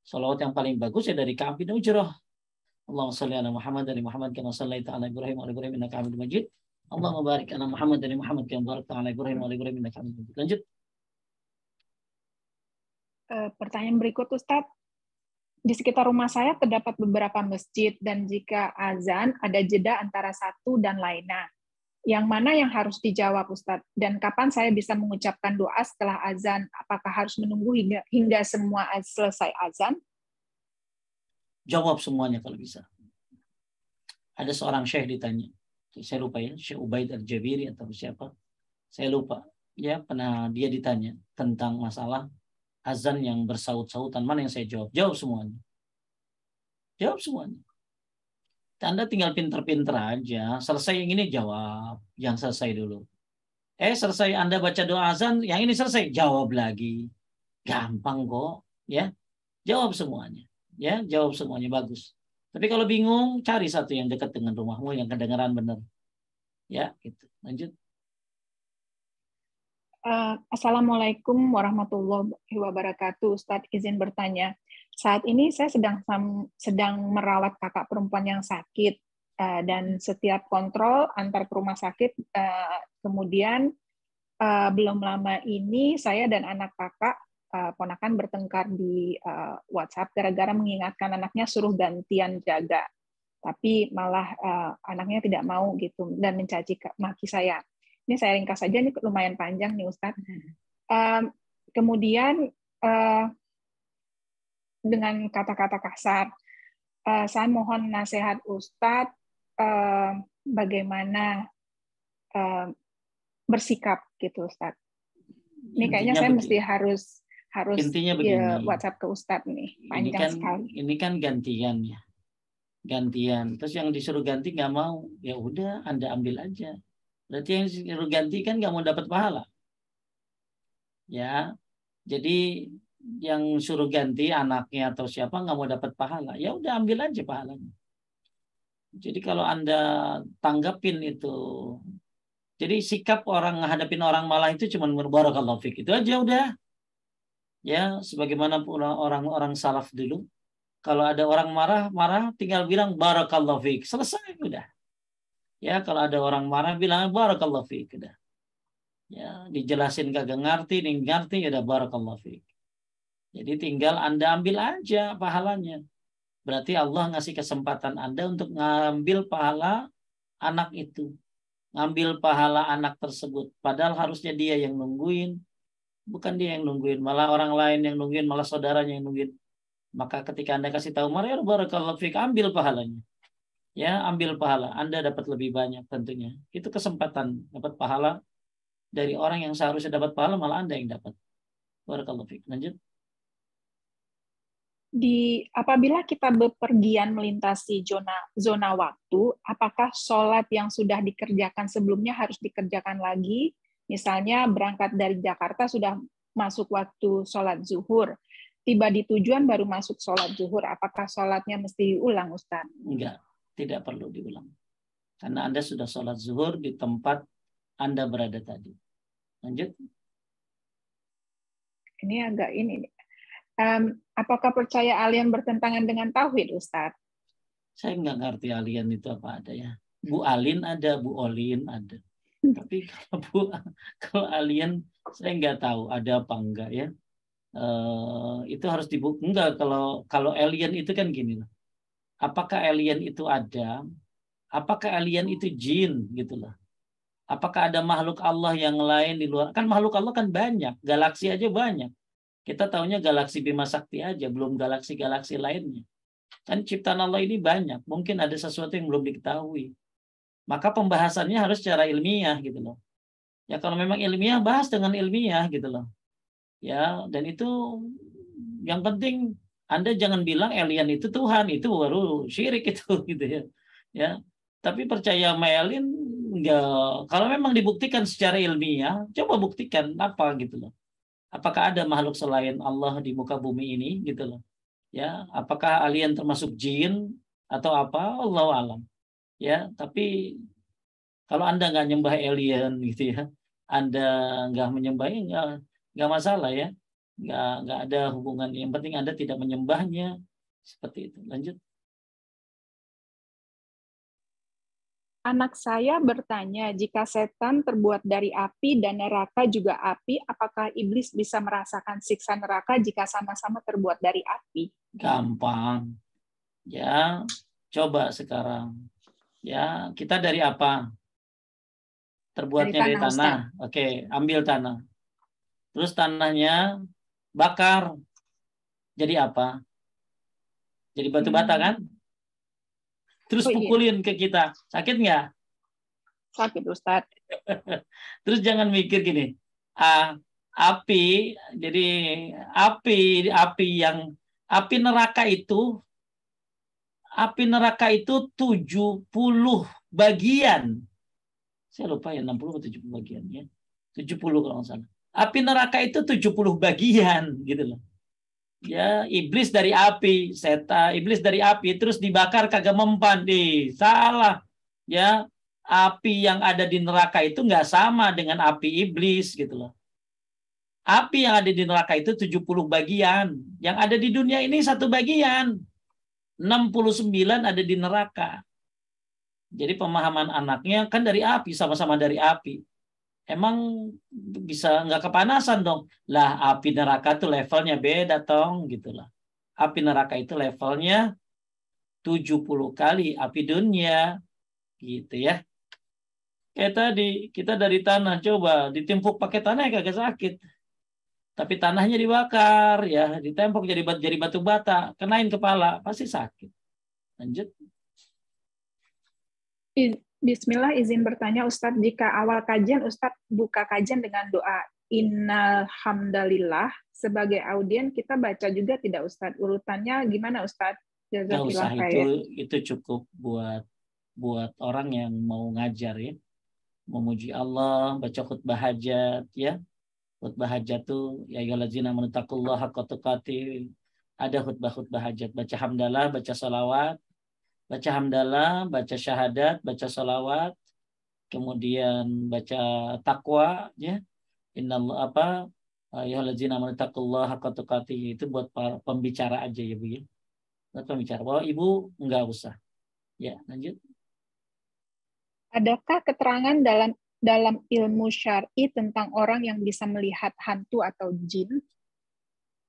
Sholawat yang paling bagus ya dari Ka'ab bin Ujrah. Allahumma shalli ala Muhammad dan Muhammad kama shallaita ala Ibrahim wa ala Ibrahim innaka Hamidum Majid. Allahumma barik ala Muhammad dan Muhammad kama barakta ala Ibrahim wa ala Ibrahim innaka Hamidum Majid. Lanjut. Pertanyaan berikut Ustadz. Di sekitar rumah saya terdapat beberapa masjid dan jika azan ada jeda antara satu dan lainnya. Yang mana yang harus dijawab Ustadz? Dan kapan saya bisa mengucapkan doa setelah azan? Apakah harus menunggu hingga semua selesai azan? Jawab semuanya kalau bisa. Ada seorang syekh ditanya. Saya lupa ya, Syekh Ubaid Al-Jabiri atau siapa. Saya lupa. Ya, pernah dia ditanya tentang masalah azan yang bersaut-sautan. Mana yang saya jawab? Jawab semuanya. Jawab semuanya. Anda tinggal pinter-pinter aja. Selesai yang ini jawab. Yang selesai dulu. Selesai Anda baca doa azan, yang ini selesai. Jawab lagi. Gampang kok. Ya, jawab semuanya. Ya, jawab semuanya. Bagus. Tapi kalau bingung, cari satu yang dekat dengan rumahmu, yang kedengaran benar. Ya, gitu. Lanjut. Assalamualaikum warahmatullahi wabarakatuh. Ustadz izin bertanya. Saat ini saya sedang merawat kakak perempuan yang sakit dan setiap kontrol antar ke rumah sakit, kemudian belum lama ini saya dan anak kakak ponakan bertengkar di WhatsApp gara-gara mengingatkan anaknya suruh gantian jaga, tapi malah anaknya tidak mau gitu dan mencaci maki saya. Ini saya ringkas saja, ini lumayan panjang nih Ustadz. Kemudian dengan kata-kata kasar. Saya mohon nasihat Ustadz bagaimana bersikap gitu Ustadz. Ini kayaknya saya mesti harus intinya ya, begini. WhatsApp ke Ustadz nih, panjang sekali. Ini kan gantian ya. Gantian. Terus yang disuruh ganti nggak mau, ya udah Anda ambil aja. Berarti yang disuruh ganti kan nggak mau dapat pahala. Ya, jadi yang suruh ganti anaknya atau siapa nggak mau dapat pahala, ya udah ambil aja pahalanya. Jadi kalau Anda tanggapin itu, jadi sikap orang menghadapin orang malah itu cuma barakallahu fik, itu aja udah. Ya, sebagaimana orang-orang salaf dulu, kalau ada orang marah tinggal bilang barakallahu fik, selesai udah. Ya, kalau ada orang marah bilang barakallahu fik, udah. Ya, dijelasin kagak ngerti, ya udah barakallahu fik. Jadi tinggal Anda ambil aja pahalanya. Berarti Allah ngasih kesempatan Anda untuk ngambil pahala anak itu. Ngambil pahala anak tersebut. Padahal harusnya dia yang nungguin. Bukan dia yang nungguin. Malah orang lain yang nungguin. Malah saudaranya yang nungguin. Maka ketika Anda kasih tahu, Maria barakallahu fik, ambil pahalanya. Ya, ambil pahala. Anda dapat lebih banyak tentunya. Itu kesempatan dapat pahala dari orang yang seharusnya dapat pahala, malah Anda yang dapat. Barakallahu fik. Lanjut. Apabila kita bepergian melintasi zona waktu, apakah sholat yang sudah dikerjakan sebelumnya harus dikerjakan lagi? Misalnya berangkat dari Jakarta sudah masuk waktu sholat zuhur, tiba di tujuan baru masuk sholat zuhur, apakah sholatnya mesti diulang, Ustaz? Enggak, tidak perlu diulang. Karena Anda sudah sholat zuhur di tempat Anda berada tadi. Lanjut. Ini agak ini nih. Apakah percaya alien bertentangan dengan tauhid, Ustaz? Saya nggak ngerti alien itu apa ada ya. Bu Alin ada, Bu Olin ada. Tapi kalau alien saya nggak tahu ada apa enggak ya. Itu harus dibuka. Enggak, kalau alien itu kan gini loh. Apakah alien itu ada? Apakah alien itu jin gitu loh? Apakah ada makhluk Allah yang lain di luar? Kan makhluk Allah kan banyak, galaksi aja banyak. Kita taunya galaksi Bima Sakti aja, belum galaksi-galaksi lainnya. Kan ciptaan Allah ini banyak, mungkin ada sesuatu yang belum diketahui. Maka pembahasannya harus secara ilmiah gitu loh. Ya kalau memang ilmiah, bahas dengan ilmiah gitu loh. Ya, dan itu yang penting Anda jangan bilang alien itu Tuhan, itu baru syirik itu gitu ya. Ya. Tapi percaya sama alien enggak. Kalau memang dibuktikan secara ilmiah, coba buktikan apa gitu loh. Apakah ada makhluk selain Allah di muka bumi ini gitu loh. Ya, apakah alien termasuk jin atau apa? Allahu alam. Ya, tapi kalau Anda nggak nyembah alien gitu ya, Anda nggak menyembah, nggak masalah ya. Nggak ada hubungan. Yang penting Anda tidak menyembahnya, seperti itu. Lanjut. Anak saya bertanya, jika setan terbuat dari api dan neraka juga api, apakah iblis bisa merasakan siksa neraka jika sama-sama terbuat dari api? Gampang. Ya, coba sekarang. Ya, kita dari apa? Terbuatnya dari tanah. Oke, ambil tanah. Terus tanahnya bakar. Jadi apa? Jadi batu bata kan? Terus pukulin ke kita. Sakit nggak? Sakit, Ustaz. Terus jangan mikir gini. Api, jadi api neraka itu 70 bagian. Saya lupa ya 60 atau 70 bagian ya. 70 kalau nggak salah. Api neraka itu 70 bagian gitu loh. Ya, iblis dari api, iblis dari api terus dibakar kagak mempan. Salah. Ya, api yang ada di neraka itu nggak sama dengan api iblis gitu loh. Api yang ada di neraka itu 70 bagian. Yang ada di dunia ini 1 bagian. 69 ada di neraka. Jadi pemahaman anaknya kan dari api, sama-sama dari api. Emang bisa nggak kepanasan dong? Lah api neraka tuh levelnya beda tong gitu lah. Api neraka itu levelnya 70 kali api dunia gitu ya. Kayak tadi kita dari tanah, coba ditimpuk pakai tanah ya kagak sakit. tapi tanahnya dibakar, ya ditempok jadi batu bata, kenain kepala, pasti sakit. Lanjut. Bismillah, izin bertanya Ustadz, jika awal kajian Ustadz buka kajian dengan doa Innal hamdalillah, sebagai audien kita baca juga tidak Ustadz? Urutannya gimana Ustadz? Nggak usah, Jazakillah khair. itu cukup buat orang yang mau ngajar ya. Memuji Allah, baca khutbah hajat ya. Khutbah hajat tuh ya ayyuhallazina amanu taqullaha haqqa tuqatih. Ada khutbah hajat, baca hamdalah, baca salawat, baca hamdalah, baca syahadat, baca salawat, kemudian baca takwa ya. Innallah apa ayyuhallazina amanu taqullaha haqqa tuqatih, itu buat para pembicara aja ya Bu ya. Buat pembicara. Bahwa Ibu enggak usah. Ya, lanjut. Adakah keterangan dalam ilmu syar'i tentang orang yang bisa melihat hantu atau jin?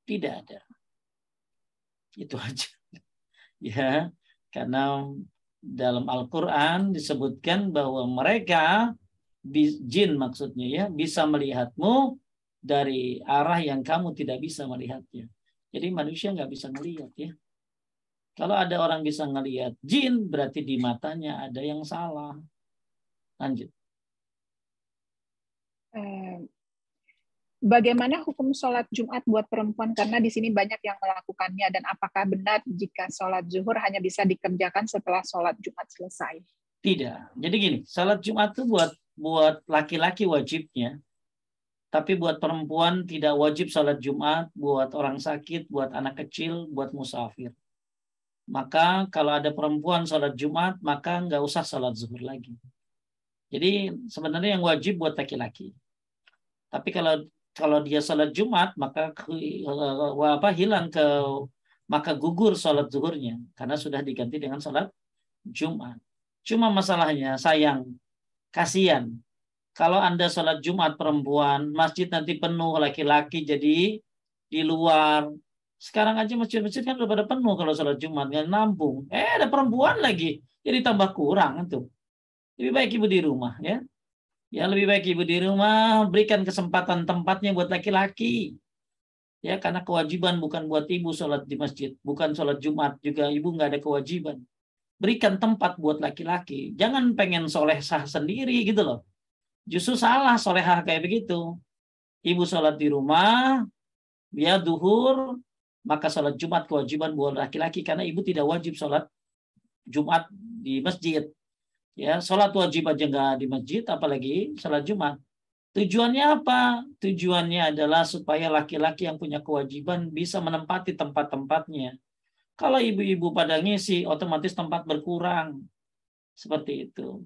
Tidak ada. Itu aja. Ya, karena dalam Al-Qur'an disebutkan bahwa mereka jin maksudnya ya bisa melihatmu dari arah yang kamu tidak bisa melihatnya. Jadi manusia nggak bisa melihat ya. Kalau ada orang bisa melihat jin, berarti di matanya ada yang salah. Lanjut. Bagaimana hukum sholat Jumat buat perempuan? Karena di sini banyak yang melakukannya. Dan apakah benar jika sholat zuhur hanya bisa dikerjakan setelah sholat Jumat selesai? Tidak. Jadi gini, sholat Jumat itu buat laki-laki wajibnya. Tapi buat perempuan tidak wajib sholat Jumat, buat orang sakit, buat anak kecil, buat musafir. Maka kalau ada perempuan sholat Jumat, maka nggak usah sholat zuhur lagi. Jadi sebenarnya yang wajib buat laki-laki. Tapi kalau dia sholat Jumat, maka maka gugur sholat zuhurnya karena sudah diganti dengan sholat Jumat. Cuma masalahnya sayang, kasihan. Kalau Anda sholat Jumat perempuan, masjid nanti penuh laki-laki jadi di luar. Sekarang aja masjid-masjid kan udah pada penuh kalau sholat Jumat, nggak nampung. Ada perempuan lagi, jadi tambah kurang itu. Lebih baik ibu di rumah ya. Ya lebih baik ibu di rumah, berikan kesempatan tempatnya buat laki-laki. Ya karena kewajiban bukan buat ibu sholat di masjid, bukan sholat Jumat juga ibu nggak ada kewajiban. Berikan tempat buat laki-laki. Jangan pengen soleh sah sendiri gitu loh. Justru salah solehah kayak begitu. Ibu sholat di rumah, ya duhur, maka sholat Jumat kewajiban buat laki-laki karena ibu tidak wajib sholat Jumat di masjid. Ya, sholat wajib aja nggak di masjid, apalagi sholat Jumat. Tujuannya apa? Tujuannya adalah supaya laki-laki yang punya kewajiban bisa menempati tempat-tempatnya. Kalau ibu-ibu pada ngisi, otomatis tempat berkurang. Seperti itu.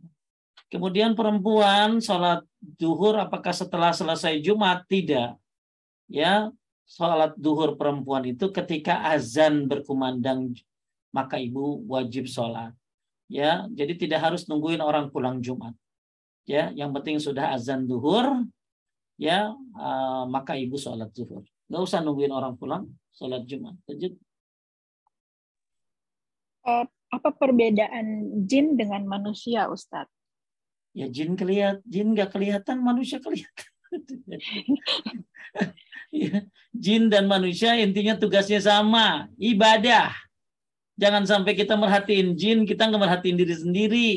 Kemudian perempuan sholat duhur apakah setelah selesai Jumat? Tidak. Ya, sholat duhur perempuan itu ketika azan berkumandang, maka ibu wajib sholat. Ya, jadi tidak harus nungguin orang pulang Jumat. Ya, yang penting sudah azan duhur, ya, maka ibu sholat zuhur. Nggak usah nungguin orang pulang sholat Jumat. Lanjut. Apa perbedaan jin dengan manusia, Ustadz? Ya jin nggak kelihatan, manusia kelihatan. Ya, jin dan manusia intinya tugasnya sama, ibadah. Jangan sampai kita merhatiin jin, kita nggak merhatiin diri sendiri.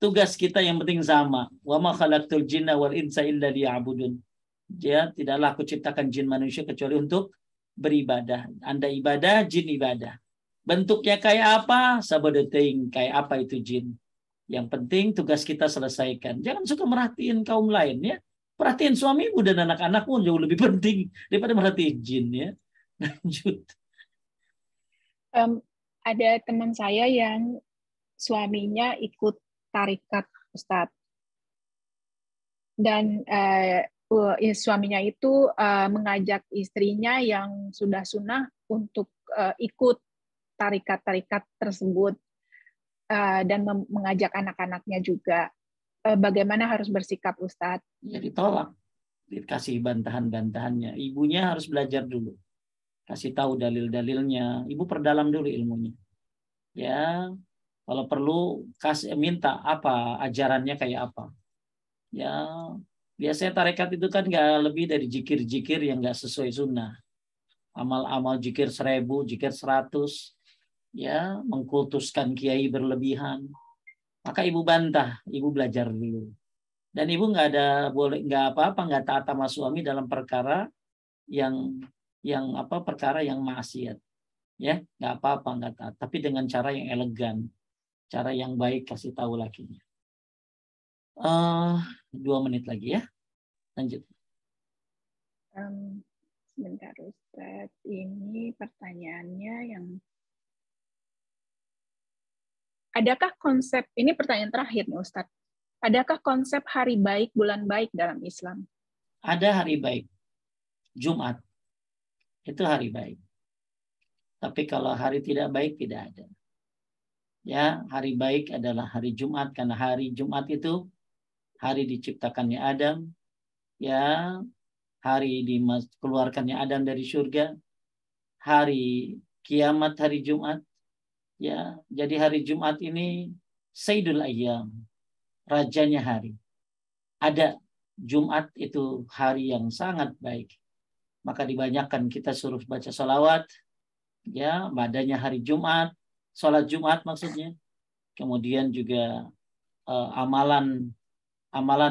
Tugas kita yang penting sama. Wa ma khalaqtul jinna wal insa illa liya'budun. Ya, tidaklah aku ciptakan jin manusia kecuali untuk beribadah. Anda ibadah, jin ibadah. Bentuknya kayak apa? Sabodating, kayak apa itu jin. Yang penting tugas kita selesaikan. Jangan suka merhatiin kaum lain ya. Perhatiin suamimu dan anak-anakmu jauh lebih penting daripada merhatiin jin ya. Lanjut. Ada teman saya yang suaminya ikut tarikat, Ustadz. Dan suaminya itu mengajak istrinya yang sudah sunnah untuk ikut tarikat-tarikat tersebut dan mengajak anak-anaknya juga. Bagaimana harus bersikap, Ustadz? Ya ditolak. Dikasih bantahan-bantahannya. Ibunya harus belajar dulu. Kasih tahu dalil-dalilnya. Ibu perdalam dulu ilmunya. Ya, kalau perlu minta apa ajarannya kayak apa. Ya, Biasanya tarekat itu kan nggak lebih dari jikir-jikir yang nggak sesuai sunnah. Amal-amal jikir 1000, jikir 100, ya mengkultuskan kiai berlebihan. Maka ibu bantah, ibu belajar dulu. Dan ibu nggak apa-apa, nggak taat sama suami dalam perkara yang perkara yang maksiat. Ya, nggak apa-apa, nggak taat. Tapi dengan cara yang elegan, cara yang baik, kasih tahu lakinya. 2 menit lagi ya. Lanjut. Sebentar Ustaz, ini pertanyaannya yang adakah konsep, ini pertanyaan terakhir nih Ustaz, adakah konsep hari baik, bulan baik dalam Islam? Ada hari baik, Jumat, itu hari baik. Tapi kalau hari tidak baik, tidak ada. Ya, hari baik adalah hari Jumat, karena hari Jumat itu hari diciptakannya Adam, ya, hari dikeluarkannya Adam dari surga, hari kiamat hari Jumat, ya. Jadi hari Jumat ini Sayyidul Ayyam, rajanya hari. Ada Jumat itu hari yang sangat baik. Maka dibanyakan kita suruh baca sholawat, ya, badannya hari Jumat, sholat Jumat maksudnya. Kemudian juga amalan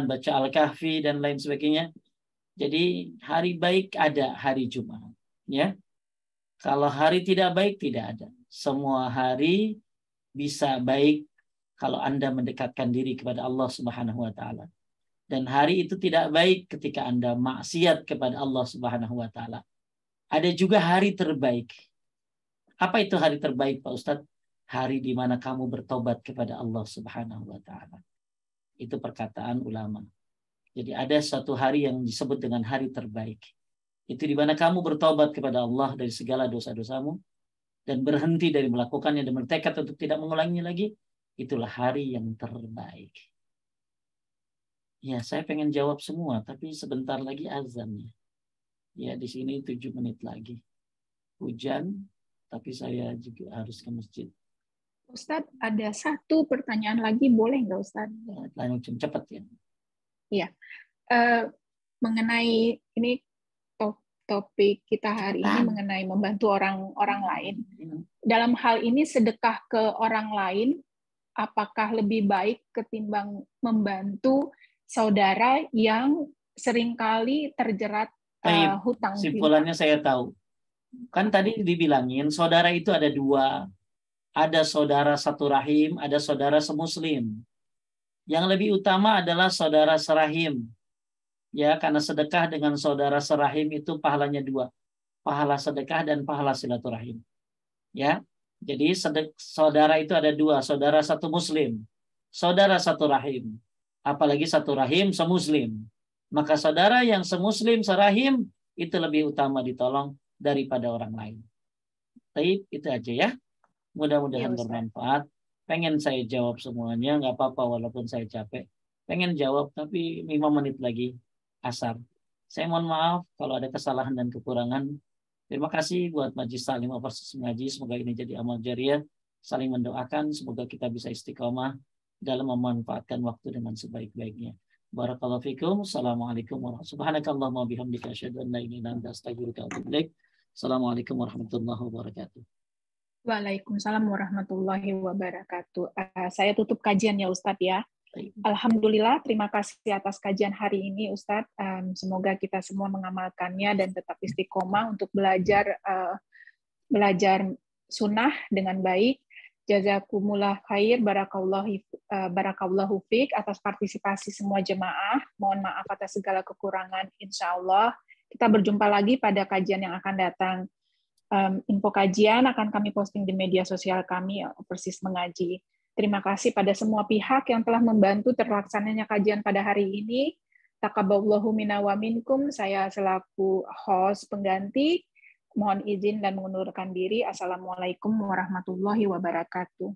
baca Al-Kahfi dan lain sebagainya. Jadi hari baik ada hari Jumat, ya. Kalau hari tidak baik tidak ada. Semua hari bisa baik kalau Anda mendekatkan diri kepada Allah Subhanahu wa taala. Dan hari itu tidak baik ketika Anda maksiat kepada Allah Subhanahu wa taala. Ada juga hari terbaik. Apa itu hari terbaik, Pak Ustadz? Hari di mana kamu bertobat kepada Allah Subhanahu wa taala. Itu perkataan ulama. Jadi ada suatu hari yang disebut dengan hari terbaik. Itu di mana kamu bertobat kepada Allah dari segala dosa-dosamu dan berhenti dari melakukannya dan bertekad untuk tidak mengulanginya lagi. Itulah hari yang terbaik. Ya, saya pengen jawab semua, tapi sebentar lagi azan. Ya, di sini 7 menit lagi. Hujan, tapi saya juga harus ke masjid. Ustadz, ada satu pertanyaan lagi, boleh nggak Ustadz? Langsung cepat ya. Iya. Mengenai ini topik kita hari ini mengenai membantu orang lain. Dalam hal ini sedekah ke orang lain, apakah lebih baik ketimbang membantu saudara yang seringkali terjerat hutang? Simpulannya saya tahu. Kan tadi dibilangin saudara itu ada 2. Ada saudara satu rahim, ada saudara semuslim. Yang lebih utama adalah saudara serahim. Ya, karena sedekah dengan saudara serahim itu pahalanya 2. Pahala sedekah dan pahala silaturahim. Ya. Jadi saudara itu ada 2, saudara satu muslim, saudara satu rahim. Apalagi satu rahim semuslim. Maka saudara yang semuslim serahim itu lebih utama ditolong daripada orang lain. Baik, itu aja ya. Mudah-mudahan bermanfaat. Pengen saya jawab semuanya, nggak apa-apa walaupun saya capek. Pengen jawab tapi 5 menit lagi asar. Saya mohon maaf kalau ada kesalahan dan kekurangan. Terima kasih buat Majlis Taklim Overseas Mengaji. Semoga ini jadi amal jariah. Saling mendoakan. Semoga kita bisa istiqomah dalam memanfaatkan waktu dengan sebaik-baiknya. Barakallahu fikum. Assalamualaikum warahmatullahi wabarakatuh. Bihamdika asyhadu an la ilaha illa anta astaghfiruka wa atubu ilaik. Assalamualaikum warahmatullahi wabarakatuh. Waalaikumsalam warahmatullahi wabarakatuh. Saya tutup kajian ya Ustadz ya. Alhamdulillah, terima kasih atas kajian hari ini Ustadz. Semoga kita semua mengamalkannya dan tetap istiqomah untuk belajar sunnah dengan baik. Jazakumullah khair, barakallahu fiik atas partisipasi semua jemaah. Mohon maaf atas segala kekurangan. Insya Allah kita berjumpa lagi pada kajian yang akan datang. Info kajian akan kami posting di media sosial kami, Overseas Mengaji. Terima kasih pada semua pihak yang telah membantu terlaksananya kajian pada hari ini. Taqabbalallahu minna wa minkum. Saya selaku host pengganti, mohon izin dan mengundurkan diri. Assalamualaikum warahmatullahi wabarakatuh.